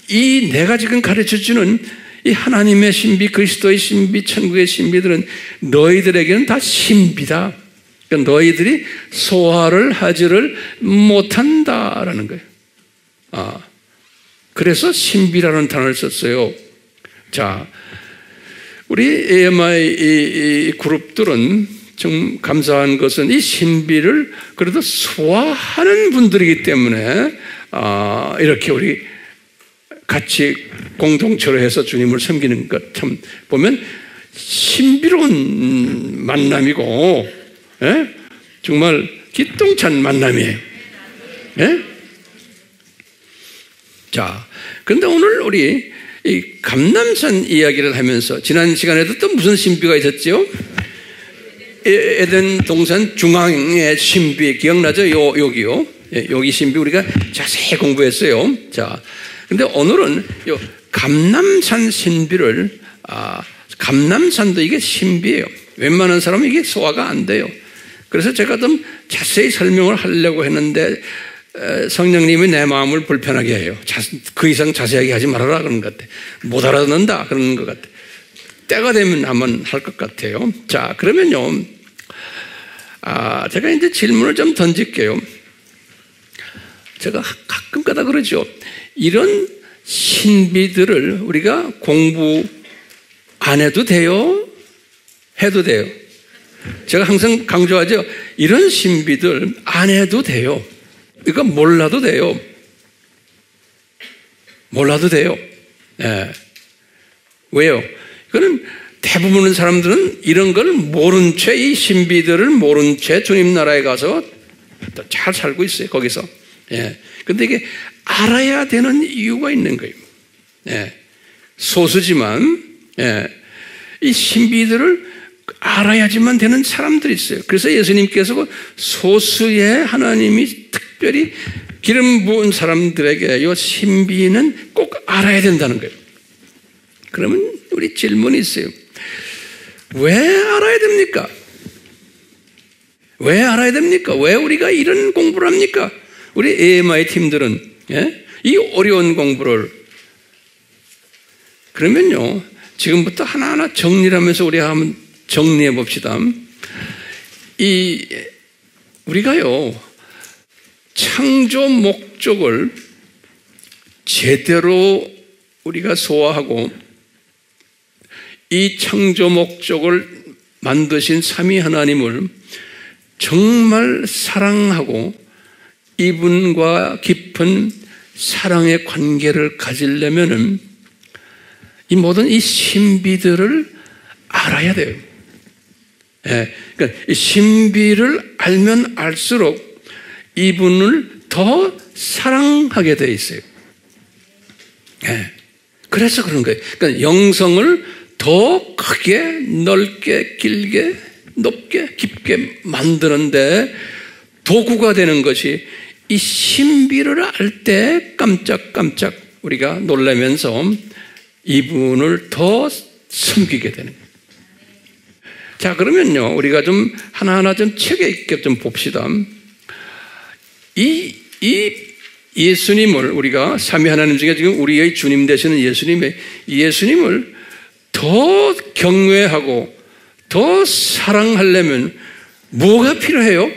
이 내가 지금 가르쳐주는 이 하나님의 신비, 그리스도의 신비, 천국의 신비들은 너희들에게는 다 신비다. 그러니까 너희들이 소화를 하지를 못한다라는 거예요. 그래서 신비라는 단어를 썼어요. 자, 우리 AMI 이 그룹들은 좀 감사한 것은 이 신비를 그래도 소화하는 분들이기 때문에 이렇게 우리 같이 공동체로 해서 주님을 섬기는 것 참 보면 신비로운 만남이고, 정말 기똥찬 만남이에요. 자, 그런데 오늘 우리 이 감람산 이야기를 하면서 지난 시간에도 또 무슨 신비가 있었죠? 에덴 동산 중앙의 신비 기억나죠? 여기요. 여기 신비 우리가 자세히 공부했어요. 자, 근데 오늘은 요 감람산 신비를 감람산도 이게 신비예요. 웬만한 사람은 이게 소화가 안 돼요. 그래서 제가 좀 자세히 설명을 하려고 했는데 성령님이 내 마음을 불편하게 해요. 그 이상 자세하게 하지 말아라 그런 것 같아. 못 알아듣는다 그런 것 같아. 때가 되면 한번 할 것 같아요. 자, 그러면요. 제가 이제 질문을 좀 던질게요. 제가 가끔 가다 그러죠. 이런 신비들을 우리가 공부 안 해도 돼요? 해도 돼요? 제가 항상 강조하죠. 이런 신비들 안 해도 돼요. 그러니까 몰라도 돼요. 몰라도 돼요. 네. 왜요? 이거는 대부분의 사람들은 이런 걸 모른 채, 이 신비들을 모른 채 주님 나라에 가서 잘 살고 있어요. 거기서. 예. 근데 이게 알아야 되는 이유가 있는 거예요. 예. 소수지만, 이 신비들을 알아야지만 되는 사람들이 있어요. 그래서 예수님께서 소수의 하나님이 특별히 기름 부은 사람들에게 이 신비는 꼭 알아야 된다는 거예요. 그러면 우리 질문이 있어요. 왜 알아야 됩니까? 왜 알아야 됩니까? 왜 우리가 이런 공부를 합니까? 우리 AMI 팀들은 이 어려운 공부를 그러면요 지금부터 하나하나 정리를 하면서 우리 한번 정리해 봅시다. 우리가요 창조 목적을 제대로 우리가 소화하고 이 창조 목적을 만드신 삼위 하나님을 정말 사랑하고 이분과 깊은 사랑의 관계를 가지려면은 이 모든 이 신비들을 알아야 돼요. 그러니까 이 신비를 알면 알수록 이분을 더 사랑하게 돼 있어요. 그래서 그런 거예요. 그러니까 영성을 더 크게, 넓게, 길게, 높게, 깊게 만드는데 도구가 되는 것이 이 신비를 알 때 깜짝깜짝 우리가 놀라면서 이분을 더 섬기게 되는 거예요. 자, 그러면요, 우리가 좀 하나하나 좀 체계 있게 좀 봅시다. 이 예수님을 우리가 삼위 하나님 중에 지금 우리의 주님 되시는 예수님을 더 경외하고 더 사랑하려면 뭐가 필요해요?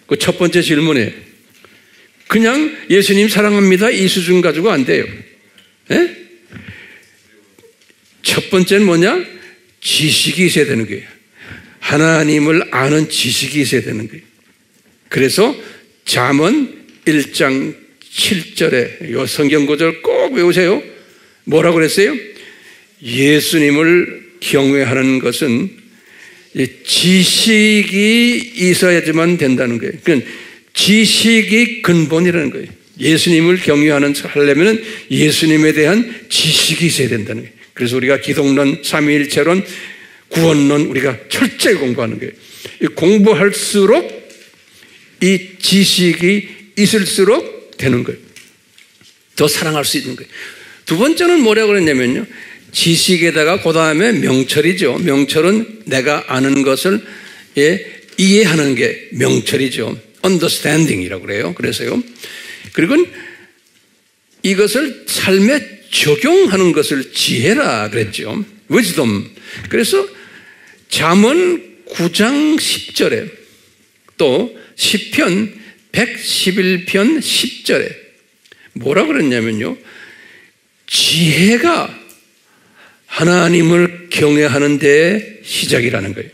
그 첫 번째 질문이에요. 그냥 예수님 사랑합니다 이 수준 가지고 안 돼요. 첫 번째는 뭐냐? 지식이 있어야 되는 거예요. 하나님을 아는 지식이 있어야 되는 거예요. 그래서 잠언 1장 7절에 이 성경 구절 꼭 외우세요. 뭐라고 그랬어요? 예수님을 경외하는 것은 지식이 있어야지만 된다는 거예요. 그러니까 지식이 근본이라는 거예요. 예수님을 경외하려면 예수님에 대한 지식이 있어야 된다는 거예요. 그래서 우리가 기독론, 삼위일체론, 구원론 우리가 철저히 공부하는 거예요. 공부할수록 이 지식이 있을수록 되는 거예요. 더 사랑할 수 있는 거예요. 두 번째는 뭐라고 그랬냐면요. 지식에다가 그 다음에 명철이죠. 명철은 내가 아는 것을 이해하는 게 명철이죠. understanding이라고 그래요. 그래서요. 그리고 이것을 삶에 적용하는 것을 지혜라 그랬죠. wisdom. 그래서 잠언 9장 10절에 또 시편 111편 10절에 뭐라 그랬냐면요. 지혜가 하나님을 경외하는 데의 시작이라는 거예요.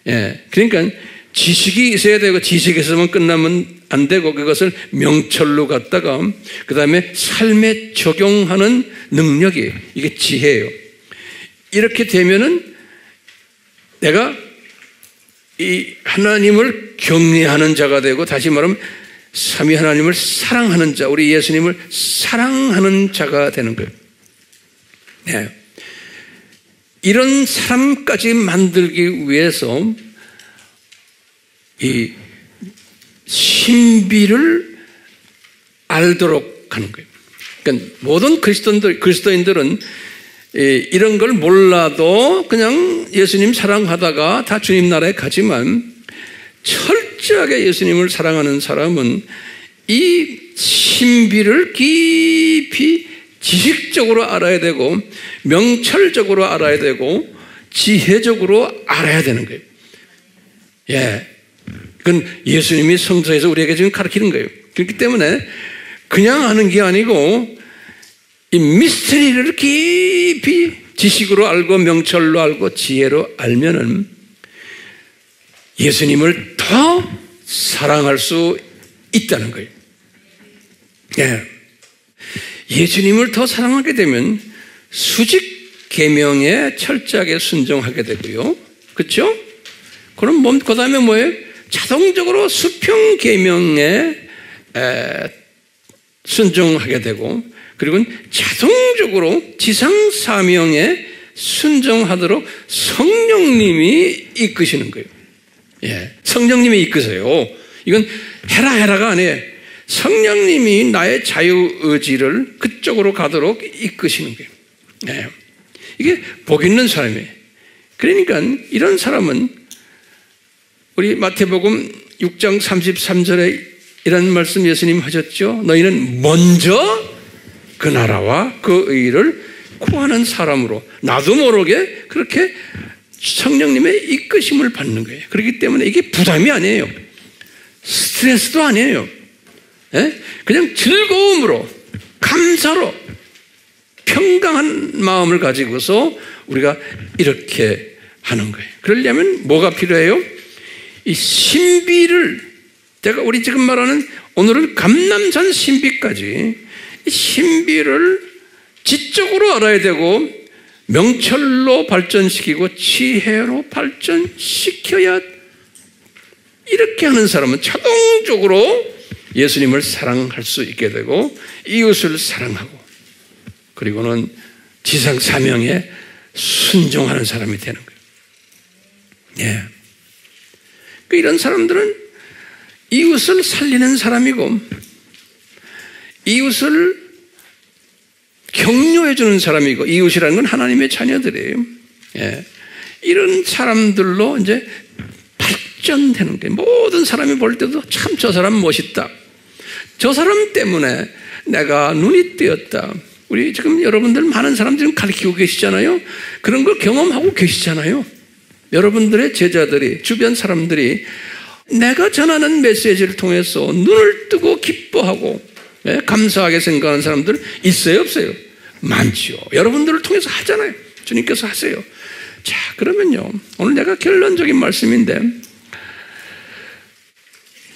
예. 그러니까 지식이 있어야 되고 지식에서만 끝나면 안 되고 그것을 명철로 갖다가 그 다음에 삶에 적용하는 능력이 이게 지혜예요. 이렇게 되면은 내가 이 하나님을 경외하는 자가 되고 다시 말하면 삼위 하나님을 사랑하는 자, 우리 예수님을 사랑하는 자가 되는 거예요. 네. 이런 사람까지 만들기 위해서 이 신비를 알도록 하는 거예요. 그러니까 모든 그리스도인들은 이런 걸 몰라도 그냥 예수님 사랑하다가 다 주님 나라에 가지만 철저하게 예수님을 사랑하는 사람은 이 신비를 깊이 지식적으로 알아야 되고 명철적으로 알아야 되고 지혜적으로 알아야 되는 거예요. 예. 그건 예수님이 성서에서 우리에게 지금 가르치는 거예요. 그렇기 때문에 그냥 하는 게 아니고 이 미스터리를 깊이 지식으로 알고 명철로 알고 지혜로 알면은 예수님을 더 사랑할 수 있다는 거예요. 예. 예수님을 더 사랑하게 되면 수직 계명에 철저하게 순종하게 되고요. 그렇죠? 그럼 그 다음에 뭐예요? 자동적으로 수평 계명에 순종하게 되고 그리고 자동적으로 지상 사명에 순종하도록 성령님이 이끄시는 거예요. 예, 성령님이 이끄세요. 이건 해라가 아니에요. 성령님이 나의 자유의지를 그쪽으로 가도록 이끄시는 거예요. 예, 이게 복 있는 사람이에요. 그러니까 이런 사람은 우리 마태복음 6장 33절에 이런 말씀 예수님 하셨죠. 너희는 먼저 그 나라와 그 의를 구하는 사람으로 나도 모르게 그렇게 성령님의 이끄심을 받는 거예요. 그렇기 때문에 이게 부담이 아니에요. 스트레스도 아니에요. 예? 그냥 즐거움으로 감사로 평강한 마음을 가지고서 우리가 이렇게 하는 거예요. 그러려면 뭐가 필요해요? 이 신비를 제가 우리 지금 말하는 오늘은 감람산 신비까지 이 신비를 지적으로 알아야 되고 명철로 발전시키고 지혜로 발전시켜야 이렇게 하는 사람은 자동적으로 예수님을 사랑할 수 있게 되고 이웃을 사랑하고 그리고는 지상 사명에 순종하는 사람이 되는 거예요. 예. 이런 사람들은 이웃을 살리는 사람이고 이웃을 격려해 주는 사람이고 이웃이라는 건 하나님의 자녀들이에요. 예. 이런 사람들로 이제 발전되는 거예요. 모든 사람이 볼 때도 참 저 사람 멋있다. 저 사람 때문에 내가 눈이 뜨였다. 우리 지금 여러분들 많은 사람들이 가르치고 계시잖아요. 그런 걸 경험하고 계시잖아요. 여러분들의 제자들이 주변 사람들이 내가 전하는 메시지를 통해서 눈을 뜨고 기뻐하고 감사하게 생각하는 사람들 있어요 없어요? 많지요. 여러분들을 통해서 하잖아요. 주님께서 하세요. 자 그러면요 오늘 내가 결론적인 말씀인데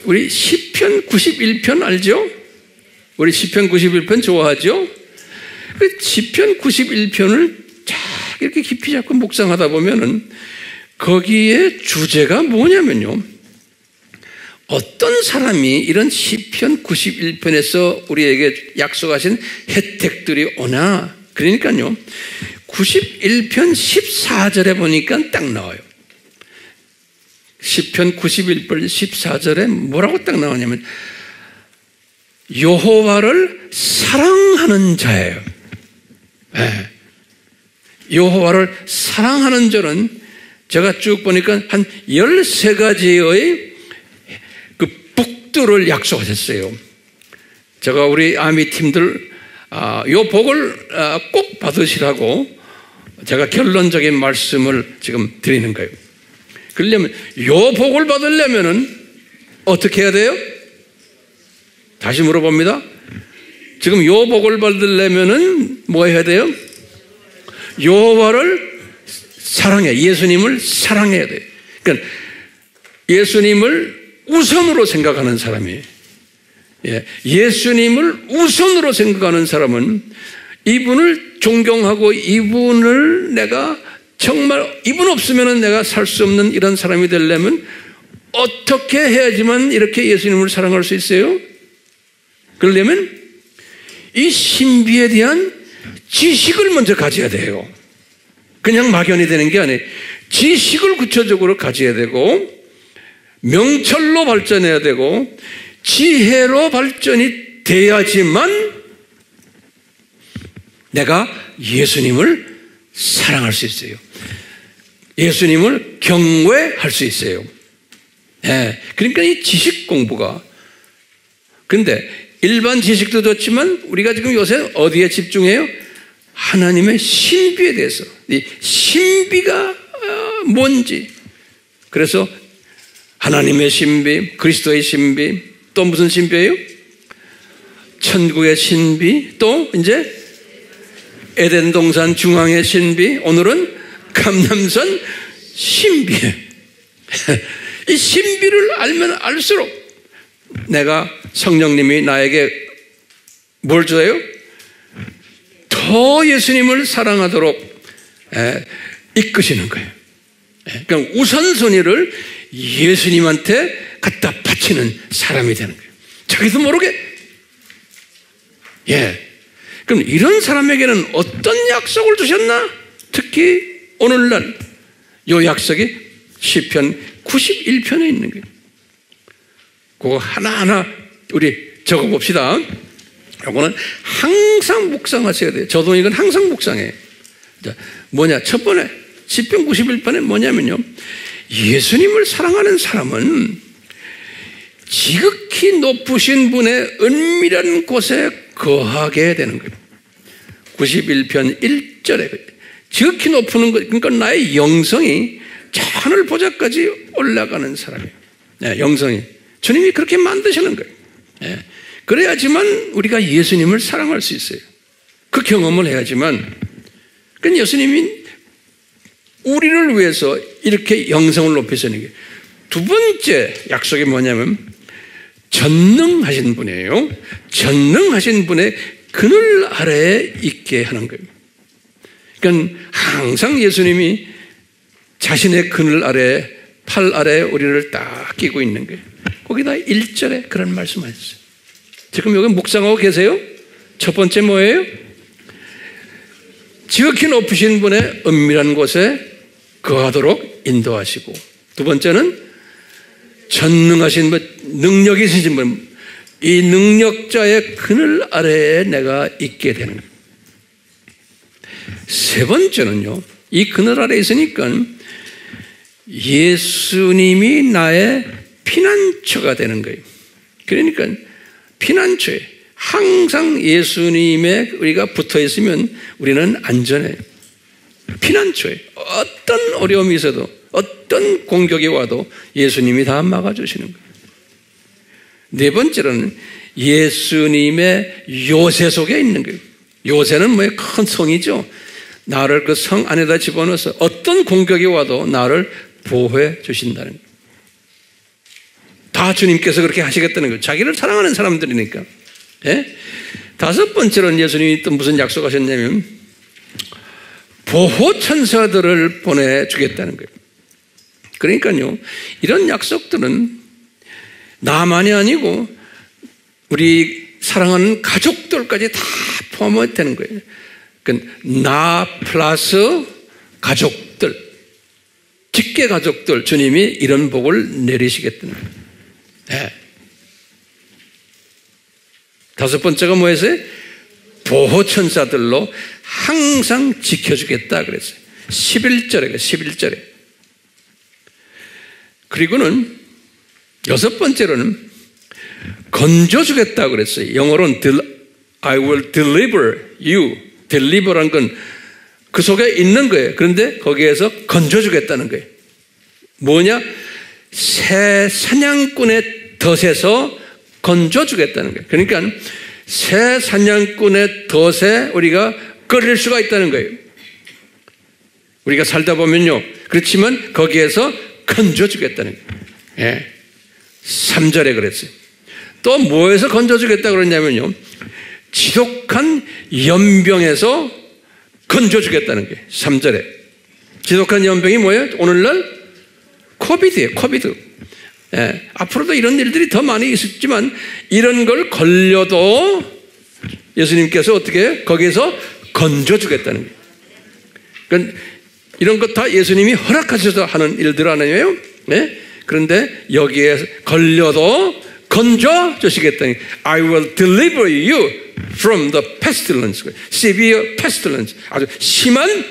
우리 시편 91편 알죠? 우리 시편 91편 좋아하죠? 그 시편 91편을 쫙 이렇게 깊이 잡고 묵상하다 보면은 거기에 주제가 뭐냐면요. 어떤 사람이 이런 시편 91편에서 우리에게 약속하신 혜택들이 오나. 그러니까요. 91편 14절에 보니까 딱 나와요. 시편 91편 14절에 뭐라고 딱 나오냐면 여호와를 사랑하는 자예요. 네. 여호와를 사랑하는 자는 제가 쭉 보니까 한 13가지의 그 복들을 약속하셨어요. 제가 우리 아미 팀들 요 복을 꼭 받으시라고 제가 결론적인 말씀을 지금 드리는 거예요. 그러려면 요 복을 받으려면은 어떻게 해야 돼요? 다시 물어봅니다. 지금 요 복을 받으려면은 뭐 해야 돼요? 여호와를 사랑해. 예수님을 사랑해야 돼요. 그러니까 예수님을 우선으로 생각하는 사람이에요. 예수님을 우선으로 생각하는 사람은 이분을 존경하고 이분을 내가 정말 이분 없으면 내가 살 수 없는 이런 사람이 되려면 어떻게 해야지만 이렇게 예수님을 사랑할 수 있어요? 그러려면 이 신비에 대한 지식을 먼저 가져야 돼요. 그냥 막연히 되는 게 아니에요. 지식을 구체적으로 가져야 되고 명철로 발전해야 되고 지혜로 발전이 돼야지만 내가 예수님을 사랑할 수 있어요. 예수님을 경외할 수 있어요. 네. 그러니까 이 지식 공부가 근데 일반 지식도 좋지만 우리가 지금 요새 어디에 집중해요? 하나님의 신비에 대해서. 이 신비가 뭔지. 그래서 하나님의 신비, 그리스도의 신비, 또 무슨 신비예요? 천국의 신비, 또 이제 에덴 동산 중앙의 신비, 오늘은 감람산 신비예요. 이 신비를 알면 알수록 내가 성령님이 나에게 뭘 줘요? 더 예수님을 사랑하도록 이끄시는 거예요. 그러니까 우선순위를 예수님한테 갖다 바치는 사람이 되는 거예요. 자기도 모르게. 그럼 이런 사람에게는 어떤 약속을 주셨나? 특히 오늘날 이 약속이 시편 91편에 있는 거예요. 그거 하나하나 우리 적어봅시다. 이거는 항상 묵상하셔야 돼요. 저도 이건 항상 묵상해요. 뭐냐? 첫 번째 시편 91편에 뭐냐면요. 예수님을 사랑하는 사람은 지극히 높으신 분의 은밀한 곳에 거하게 되는 거예요. 91편 1절에 지극히 높은 것, 그러니까 나의 영성이 저 하늘 보좌까지 올라가는 사람이에요. 영성이. 주님이 그렇게 만드시는 거예요. 그래야지만 우리가 예수님을 사랑할 수 있어요. 그 경험을 해야지만. 그러니까 예수님이 우리를 위해서 이렇게 영성을 높이시는 게 두 번째 약속이 뭐냐면 전능하신 분이에요. 전능하신 분의 그늘 아래에 있게 하는 거예요. 그러니까 항상 예수님이 자신의 그늘 아래, 팔 아래에 우리를 딱 끼고 있는 거예요. 거기다 1절에 그런 말씀하셨어요. 지금 여기 묵상하고 계세요? 첫 번째 뭐예요? 지극히 높으신 분의 은밀한 곳에 거하도록 인도하시고, 두 번째는 전능하신 분, 능력이 있으신 분, 이 능력자의 그늘 아래에 내가 있게 되는 거예요. 세 번째는요, 이 그늘 아래에 있으니까 예수님이 나의 피난처가 되는 거예요. 그러니까 피난처에 항상 예수님에 우리가 붙어 있으면 우리는 안전해요. 피난처에 어떤 어려움이 있어도 어떤 공격이 와도 예수님이 다 막아주시는 거예요. 네 번째로는 예수님의 요새 속에 있는 거예요. 요새는 뭐예요? 큰 성이죠. 나를 그 성 안에다 집어넣어서 어떤 공격이 와도 나를 보호해 주신다는 거예요. 다 주님께서 그렇게 하시겠다는 거예요. 자기를 사랑하는 사람들이니까. 예? 다섯 번째로는 예수님이 또 무슨 약속하셨냐면 보호천사들을 보내주겠다는 거예요. 그러니까요, 이런 약속들은 나만이 아니고 우리 사랑하는 가족들까지 다 포함이 되는 거예요. 그러니까 나 플러스 가족들, 직계 가족들, 주님이 이런 복을 내리시겠다는 거예요. 네. 다섯 번째가 뭐였어요? 보호천사들로 항상 지켜주겠다 그랬어요. 11절에. 그리고는 여섯 번째로는 건져주겠다 그랬어요. 영어로는 I will deliver you. deliver란 건 그 속에 있는 거예요. 그런데 거기에서 건져주겠다는 거예요. 뭐냐? 새 사냥꾼의 덫에서 건져주겠다는 거예요. 그러니까 새 사냥꾼의 덫에 우리가 끌릴 수가 있다는 거예요. 우리가 살다 보면요. 그렇지만 거기에서 건져주겠다는 거예요. 예. 3절에 그랬어요. 또 뭐에서 건져주겠다 그러냐면요. 지독한 연병에서 건져주겠다는 거예요. 3절에. 지독한 연병이 뭐예요? 오늘날 코비드예요. 코비드. 예. 앞으로도 이런 일들이 더 많이 있었지만 이런 걸 걸려도 예수님께서 어떻게 해요? 거기에서 건져주겠다는 거예요. 그러니까 이런 것 다 예수님이 허락하셔서 하는 일들 아니에요? 네? 그런데 여기에 걸려도 건져주시겠다니 I will deliver you from the pestilence, severe pestilence. 아주 심한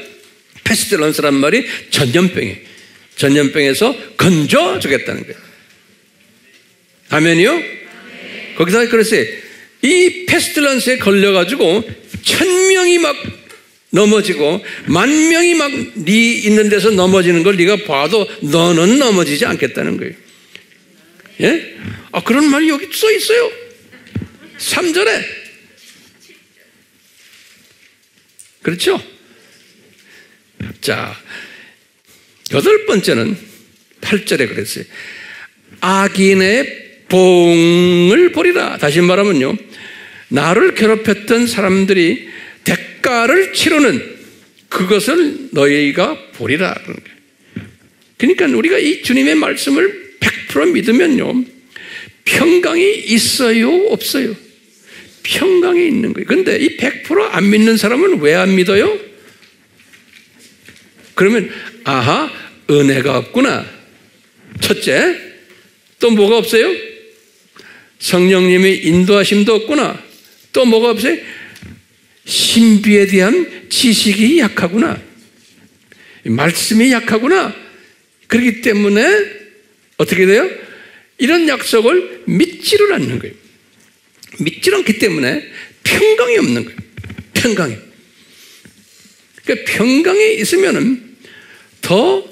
pestilence란 말이 전염병이에요. 전염병에서 건져주겠다는 거예요. 아멘이요? 거기서 그랬어요. 이 pestilence에 걸려가지고 1000명이 막 넘어지고 10,000명이 막 네 있는 데서 넘어지는 걸 네가 봐도 너는 넘어지지 않겠다는 거예요. 예? 아, 그런 말이 여기 써 있어요. 3절에. 그렇죠? 자, 여덟 번째는 8절에 그랬어요. 악인의 봉을 보리라. 다시 말하면요, 나를 괴롭혔던 사람들이 대가를 치르는 그것을 너희가 보리라. 그러니까 우리가 이 주님의 말씀을 100% 믿으면요, 평강이 있어요, 없어요? 평강이 있는 거예요. 그런데 이 100% 안 믿는 사람은 왜 안 믿어요? 그러면 아하, 은혜가 없구나. 첫째, 또 뭐가 없어요? 성령님의 인도하심도 없구나. 또 뭐가 없어요? 신비에 대한 지식이 약하구나. 말씀이 약하구나. 그렇기 때문에 어떻게 돼요? 이런 약속을 믿지를 않는 거예요. 믿지 않기 때문에 평강이 없는 거예요. 평강이. 그러니까 평강이 있으면은 더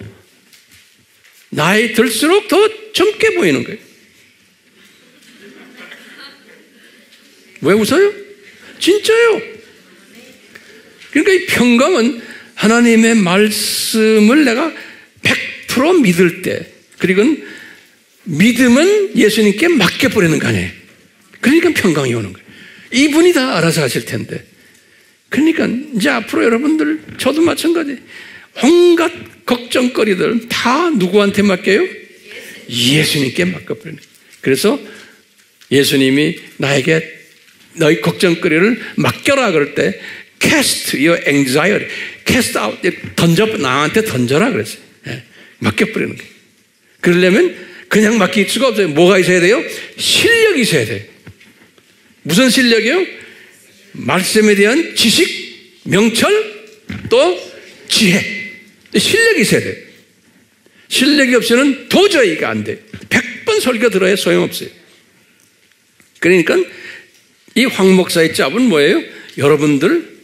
나이 들수록 더 젊게 보이는 거예요. 왜 웃어요? 진짜요. 그러니까 이 평강은 하나님의 말씀을 내가 100% 믿을 때, 그리고 믿음은 예수님께 맡겨버리는 거 아니에요. 그러니까 평강이 오는 거예요. 이분이 다 알아서 하실 텐데. 그러니까 이제 앞으로 여러분들, 저도 마찬가지, 온갖 걱정거리들 다 누구한테 맡겨요? 예수님께 맡겨버리는 거예요. 그래서 예수님이 나에게 너희 걱정거리를 맡겨라 그럴 때 cast your anxiety, cast out, 나한테 던져라 그랬어요. 예, 맡겨버리는 거예요. 그러려면 그냥 맡길 수가 없어요. 뭐가 있어야 돼요? 실력이 있어야 돼요. 무슨 실력이요? 말씀에 대한 지식, 명철, 또 지혜. 실력이 있어야 돼요. 실력이 없이는 도저히가 안 돼요. 100번 설교 들어야 소용없어요. 그러니까 이 황 목사의 짭은 뭐예요? 여러분들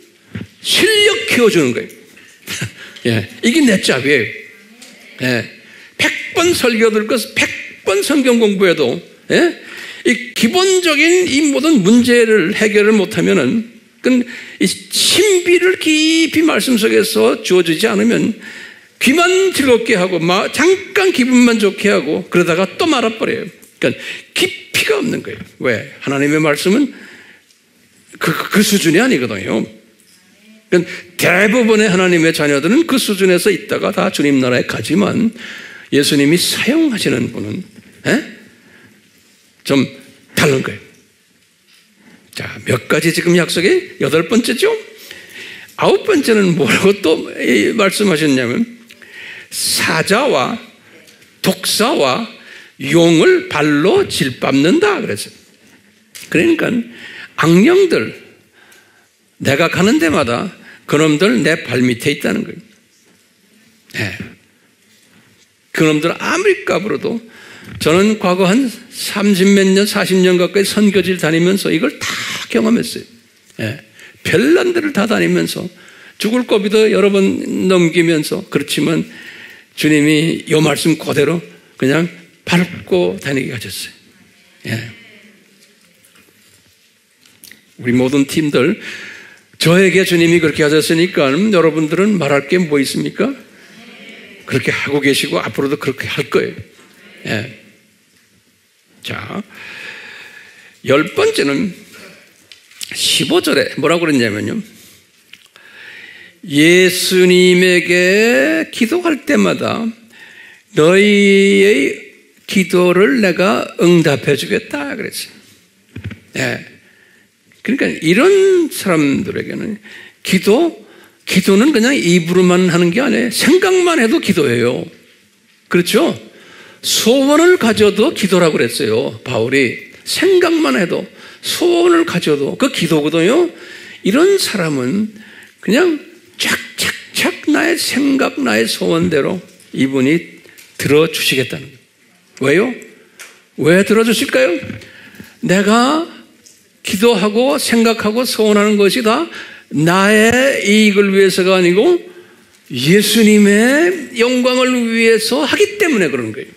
실력 키워주는 거예요. 예, 이게 내 짭이에요. 예, 100번 설교 들고 100번 성경 공부해도, 예? 이 기본적인 이 모든 문제를 해결을 못하면은, 이 신비를 깊이 말씀 속에서 주어지지 않으면 귀만 즐겁게 하고 잠깐 기분만 좋게 하고 그러다가 또 말아버려요. 그러니까 깊이가 없는 거예요. 왜? 하나님의 말씀은 그 수준이 아니거든요. 그러니까 대부분의 하나님의 자녀들은 그 수준에서 있다가 다 주님 나라에 가지만 예수님이 사용하시는 분은 좀 다른 거예요. 자, 몇 가지 지금 약속이 8번째죠? 9번째는 뭐라고 또 말씀하셨냐면 사자와 독사와 용을 발로 질밟는다 그랬어요. 그러니까 악령들, 내가 가는 데마다 그놈들 내 발밑에 있다는 거예요. 네. 그놈들 아무리 까불어도 저는 과거 한 30몇 년, 40년 가까이 선교지를 다니면서 이걸 다 경험했어요. 네. 별난들을 다 다니면서 죽을 고비도 여러 번 넘기면서 그렇지만 주님이 이 말씀 그대로 그냥 밟고 다니게 하셨어요. 예. 우리 모든 팀들 저에게 주님이 그렇게 하셨으니까 여러분들은 말할 게 뭐 있습니까? 그렇게 하고 계시고 앞으로도 그렇게 할 거예요. 예. 자, 10번째는 15절에 뭐라고 그랬냐면요. 예수님에게 기도할 때마다 너희의 기도를 내가 응답해 주겠다 그랬어요. 네. 그러니까 이런 사람들에게는 기도는 그냥 입으로만 하는 게 아니에요. 생각만 해도 기도예요. 그렇죠? 소원을 가져도 기도라고 그랬어요. 바울이 생각만 해도 소원을 가져도 그 기도거든요. 이런 사람은 그냥 착착착 나의 생각, 나의 소원대로 이분이 들어주시겠다는 거예요. 왜요? 왜 들어주실까요? 내가 기도하고 생각하고 소원하는 것이 다 나의 이익을 위해서가 아니고 예수님의 영광을 위해서 하기 때문에 그러는 거예요.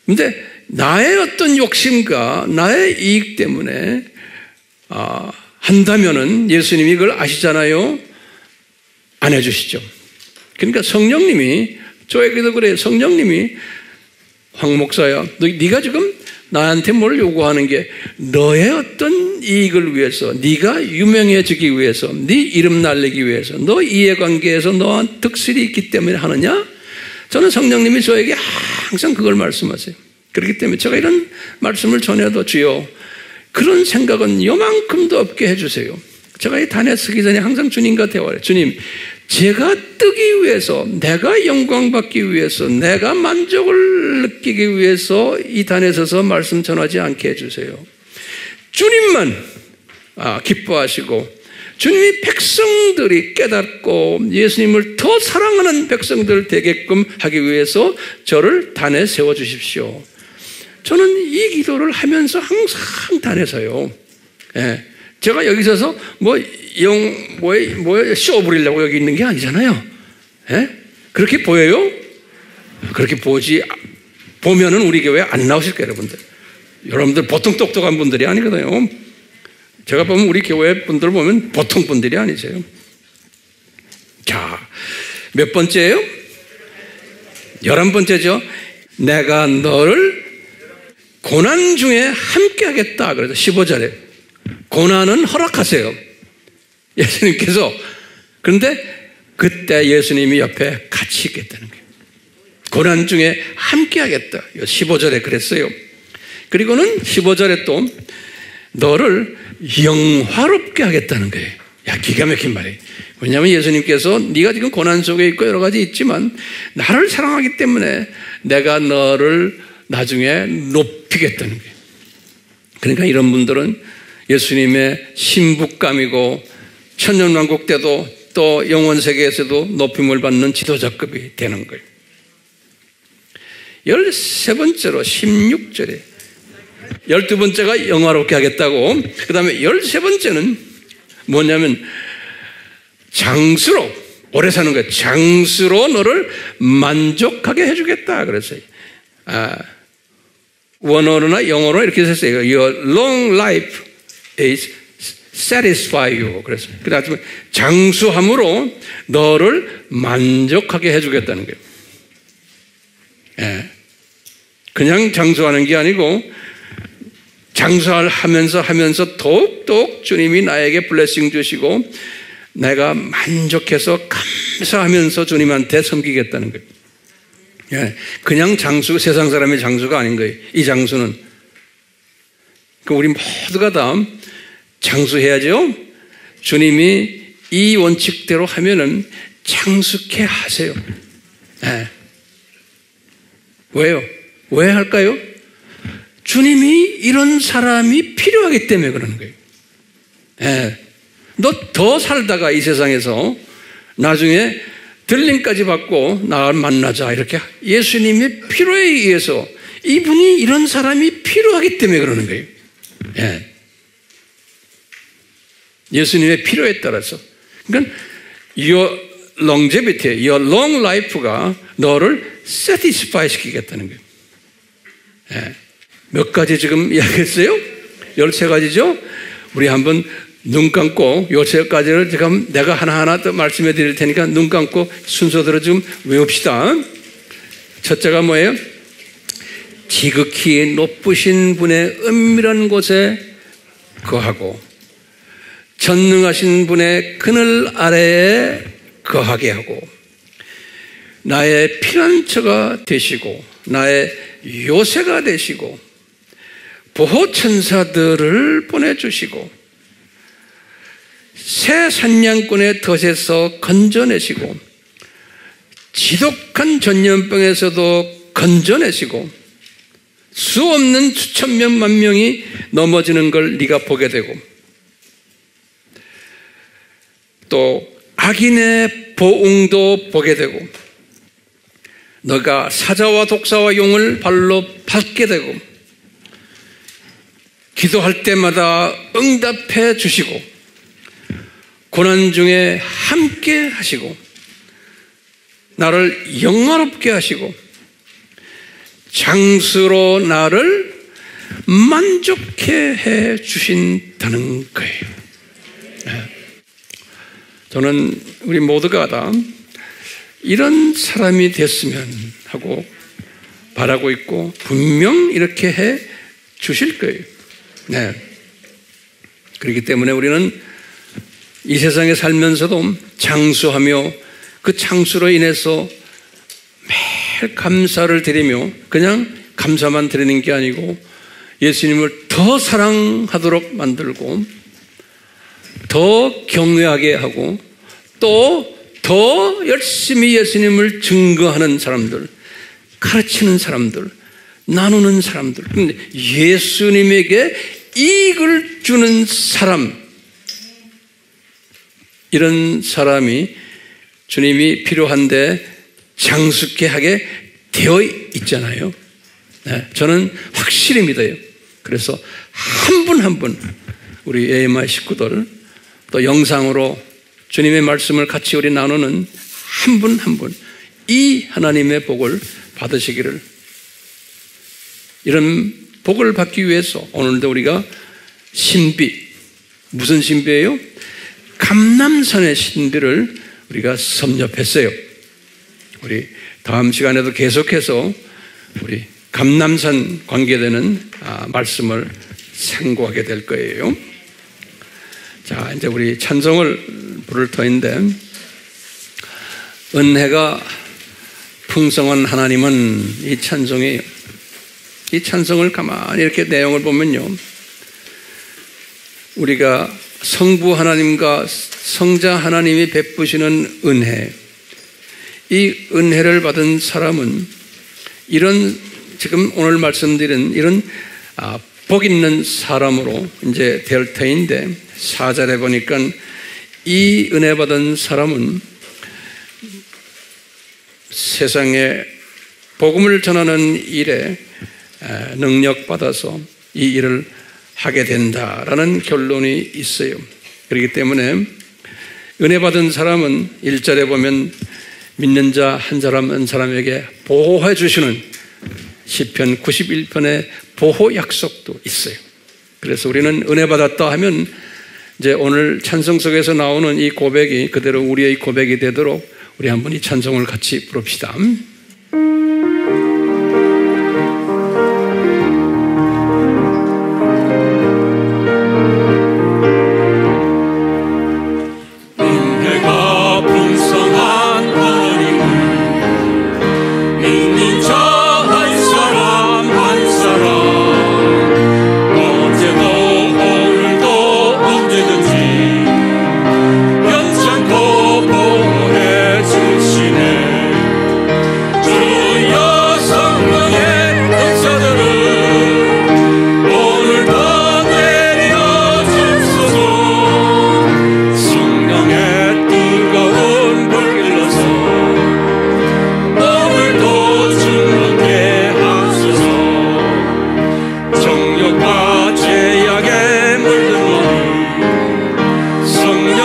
그런데 나의 어떤 욕심과 나의 이익 때문에 한다면은 예수님이 그걸 아시잖아요. 안 해주시죠. 그러니까 성령님이 저에게도 그래요. 성령님이 황 목사야, 네가 지금 나한테 뭘 요구하는 게 너의 어떤 이익을 위해서, 네가 유명해지기 위해서, 네 이름 날리기 위해서, 너 이해관계에서 너한 득실이 있기 때문에 하느냐? 저는 성령님이 저에게 항상 그걸 말씀하세요. 그렇기 때문에 제가 이런 말씀을 전해도 주여 그런 생각은 요만큼도 없게 해주세요. 제가 이 단에 서기 전에 항상 주님과 대화를 해요. 주님, 제가 뜨기 위해서, 내가 영광 받기 위해서, 내가 만족을 느끼기 위해서 이 단에 서서 말씀 전하지 않게 해주세요. 주님만 기뻐하시고 주님이 백성들이 깨닫고 예수님을 더 사랑하는 백성들 되게끔 하기 위해서 저를 단에 세워주십시오. 저는 이 기도를 하면서 항상 단에서요. 예. 제가 여기 서서 쇼 부리려고 여기 있는 게 아니잖아요. 예? 그렇게 보여요? 그렇게 보면은 우리 교회 안 나오실 거예요, 여러분들. 여러분들 보통 똑똑한 분들이 아니거든요. 제가 보면 우리 교회 분들 보면 보통 분들이 아니세요. 자, 몇 번째예요? 11번째죠. 내가 너를 고난 중에 함께 하겠다. 그래서 15절에 고난은 허락하세요. 예수님께서. 그런데 그때 예수님이 옆에 같이 있겠다는 거예요. 고난 중에 함께 하겠다. 15절에 그랬어요. 그리고는 15절에 또 너를 영화롭게 하겠다는 거예요. 야, 기가 막힌 말이에요. 왜냐하면 예수님께서 네가 지금 고난 속에 있고 여러 가지 있지만 나를 사랑하기 때문에 내가 너를 나중에 높이겠다는 거예요. 그러니까 이런 분들은 예수님의 신부감이고 천년왕국 때도 또 영원세계에서도 높임을 받는 지도자급이 되는 거예요. 13번째로 16절에 12번째가 영화롭게 하겠다고, 그 다음에 13번째는 뭐냐면 장수로, 오래 사는 거예요. 장수로 너를 만족하게 해주겠다 그랬어요. 원어로나 영어로 이렇게 썼어요. Your long life is satisfy you. 그래서 그다음에 장수함으로 너를 만족하게 해주겠다는 거예요. 예. 그냥 장수하는 게 아니고 장수하면서 더욱더욱 주님이 나에게 블레싱 주시고 내가 만족해서 감사하면서 주님한테 섬기겠다는 거예요. 예, 그냥 장수, 세상 사람의 장수가 아닌 거예요. 이 장수는. 우리 모두가 다 장수해야죠. 주님이 이 원칙대로 하면은 장수케 하세요. 예. 왜요? 왜 할까요? 주님이 이런 사람이 필요하기 때문에 그러는 거예요. 예. 너 더 살다가 이 세상에서 나중에 들림까지 받고 나를 만나자 이렇게 예수님의 필요에 의해서 이분이 이런 사람이 필요하기 때문에 그러는 거예요. 예. 예수님의 필요에 따라서. 그러니까 your longevity, your long life가 너를 satisfy 시키겠다는 거예요. 예. 몇 가지 지금 이야기했어요? 13가지죠? 우리 한번 눈 감고 13가지를 지금 내가 하나하나 더 말씀해 드릴 테니까 눈 감고 순서대로 좀 외웁시다. 첫째가 뭐예요? 지극히 높으신 분의 은밀한 곳에 거하고 전능하신 분의 그늘 아래에 거하게 하고 나의 피난처가 되시고 나의 요새가 되시고 보호천사들을 보내주시고 새 산양꾼의 덫에서 건져내시고 지독한 전염병에서도 건져내시고 수없는 수천명 만명이 넘어지는 걸 네가 보게 되고 또 악인의 보응도 보게 되고 너가 사자와 독사와 용을 발로 밟게 되고 기도할 때마다 응답해 주시고 고난 중에 함께 하시고 나를 영화롭게 하시고 장수로 나를 만족해 해 주신다는 거예요. 저는 우리 모두가 다 이런 사람이 됐으면 하고 바라고 있고 분명 이렇게 해 주실 거예요. 네. 그렇기 때문에 우리는 이 세상에 살면서도 장수하며 그 장수로 인해서 매일 감사를 드리며 그냥 감사만 드리는 게 아니고 예수님을 더 사랑하도록 만들고 더 경외하게 하고 또 더 열심히 예수님을 증거하는 사람들, 가르치는 사람들, 나누는 사람들, 예수님에게 이익을 주는 사람, 이런 사람이 주님이 필요한데 장수케 하게 되어 있잖아요. 네, 저는 확실히 믿어요. 그래서 한 분 한 분 우리 AMI 식구들 또 영상으로 주님의 말씀을 같이 우리 나누는 한 분 한 분 이 하나님의 복을 받으시기를, 이런 복을 받기 위해서 오늘도 우리가 신비, 무슨 신비예요? 감람산의 신비를 우리가 섭렵했어요. 우리 다음 시간에도 계속해서 우리 감람산 관계되는 말씀을 상고하게 될 거예요. 자, 이제 우리 찬송을 부를 터인데, 은혜가 풍성한 하나님은 이 찬송이에요. 이 찬송을 가만히 이렇게 내용을 보면요, 우리가 성부 하나님과 성자 하나님이 베푸시는 은혜, 이 은혜를 받은 사람은 이런 지금 오늘 말씀드린 이런 복 있는 사람으로 이제 될 터인데, 4절에 보니까 이 은혜 받은 사람은 세상에 복음을 전하는 일에 능력받아서 이 일을 하게 된다라는 결론이 있어요. 그렇기 때문에 은혜 받은 사람은 1절에 보면 믿는 자 한 사람 한 사람에게 보호해 주시는 시편 91편의 보호 약속도 있어요. 그래서 우리는 은혜 받았다 하면 이제 오늘 찬송 속에서 나오는 이 고백이 그대로 우리의 고백이 되도록 우리 한번 이 찬송을 같이 부릅시다.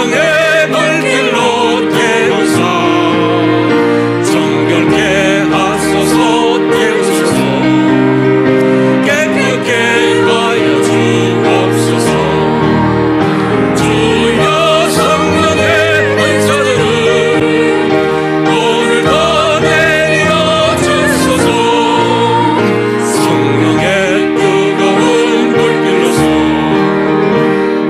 성령의 불길로 태우사 정결케 하소서 태우소서 깨끗게 하여 주옵소서 주여 성령의 은사들을 오늘도 내려 주소서 성령의 뜨거운 불길로서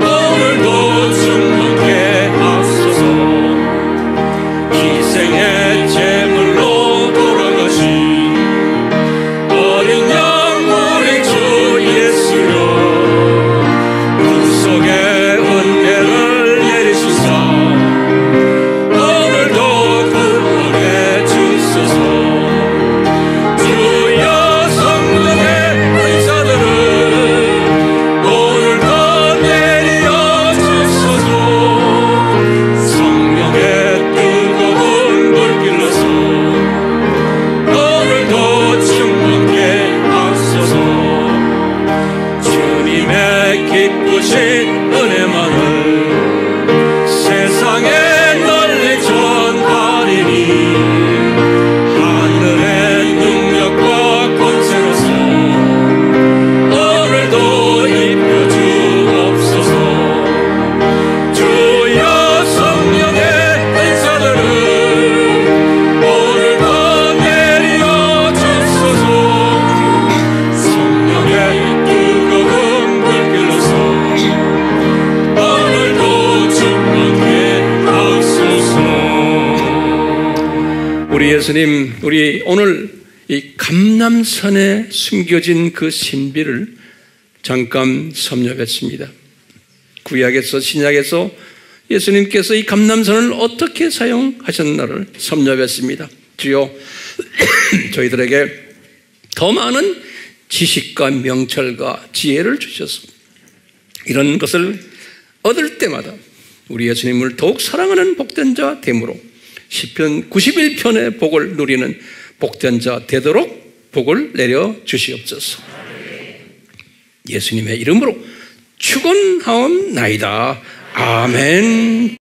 오늘도 충만케 하소서 희생의 제물로 돌아가신 어린 양 우리 주 예수여 구속의 은혜를 내리시사 오늘도 구원해 주소서 주여 성령의 은사들을 오늘도 내려 주소서 성령의 뜨거운 불길로서 오늘도 충만케 하소서 주님의 기쁘신 은혜만을 세상에 널리 전하리니 하늘의 능력과 권세로서 오늘도 입혀 주옵소서 주여 성령의 은사들을 오늘도 내려 주소서 성령의 뜨거운 불길로서 오늘도 충만케 하소서. 우리 예수님, 우리 오늘 이 감람산에 숨겨진 그 신비를 잠깐 섭렵했습니다. 구약에서 신약에서 예수님께서 이 감람산을 어떻게 사용하셨나를 섭렵했습니다. 주여 저희들에게 더 많은 지식과 명철과 지혜를 주셔서 이런 것을 얻을 때마다 우리 예수님을 더욱 사랑하는 복된 자 됨으로 시편 91편의 복을 누리는 복된 자 되도록 복을 내려 주시옵소서. 예수님의 이름으로 축원하옵나이다. 아멘.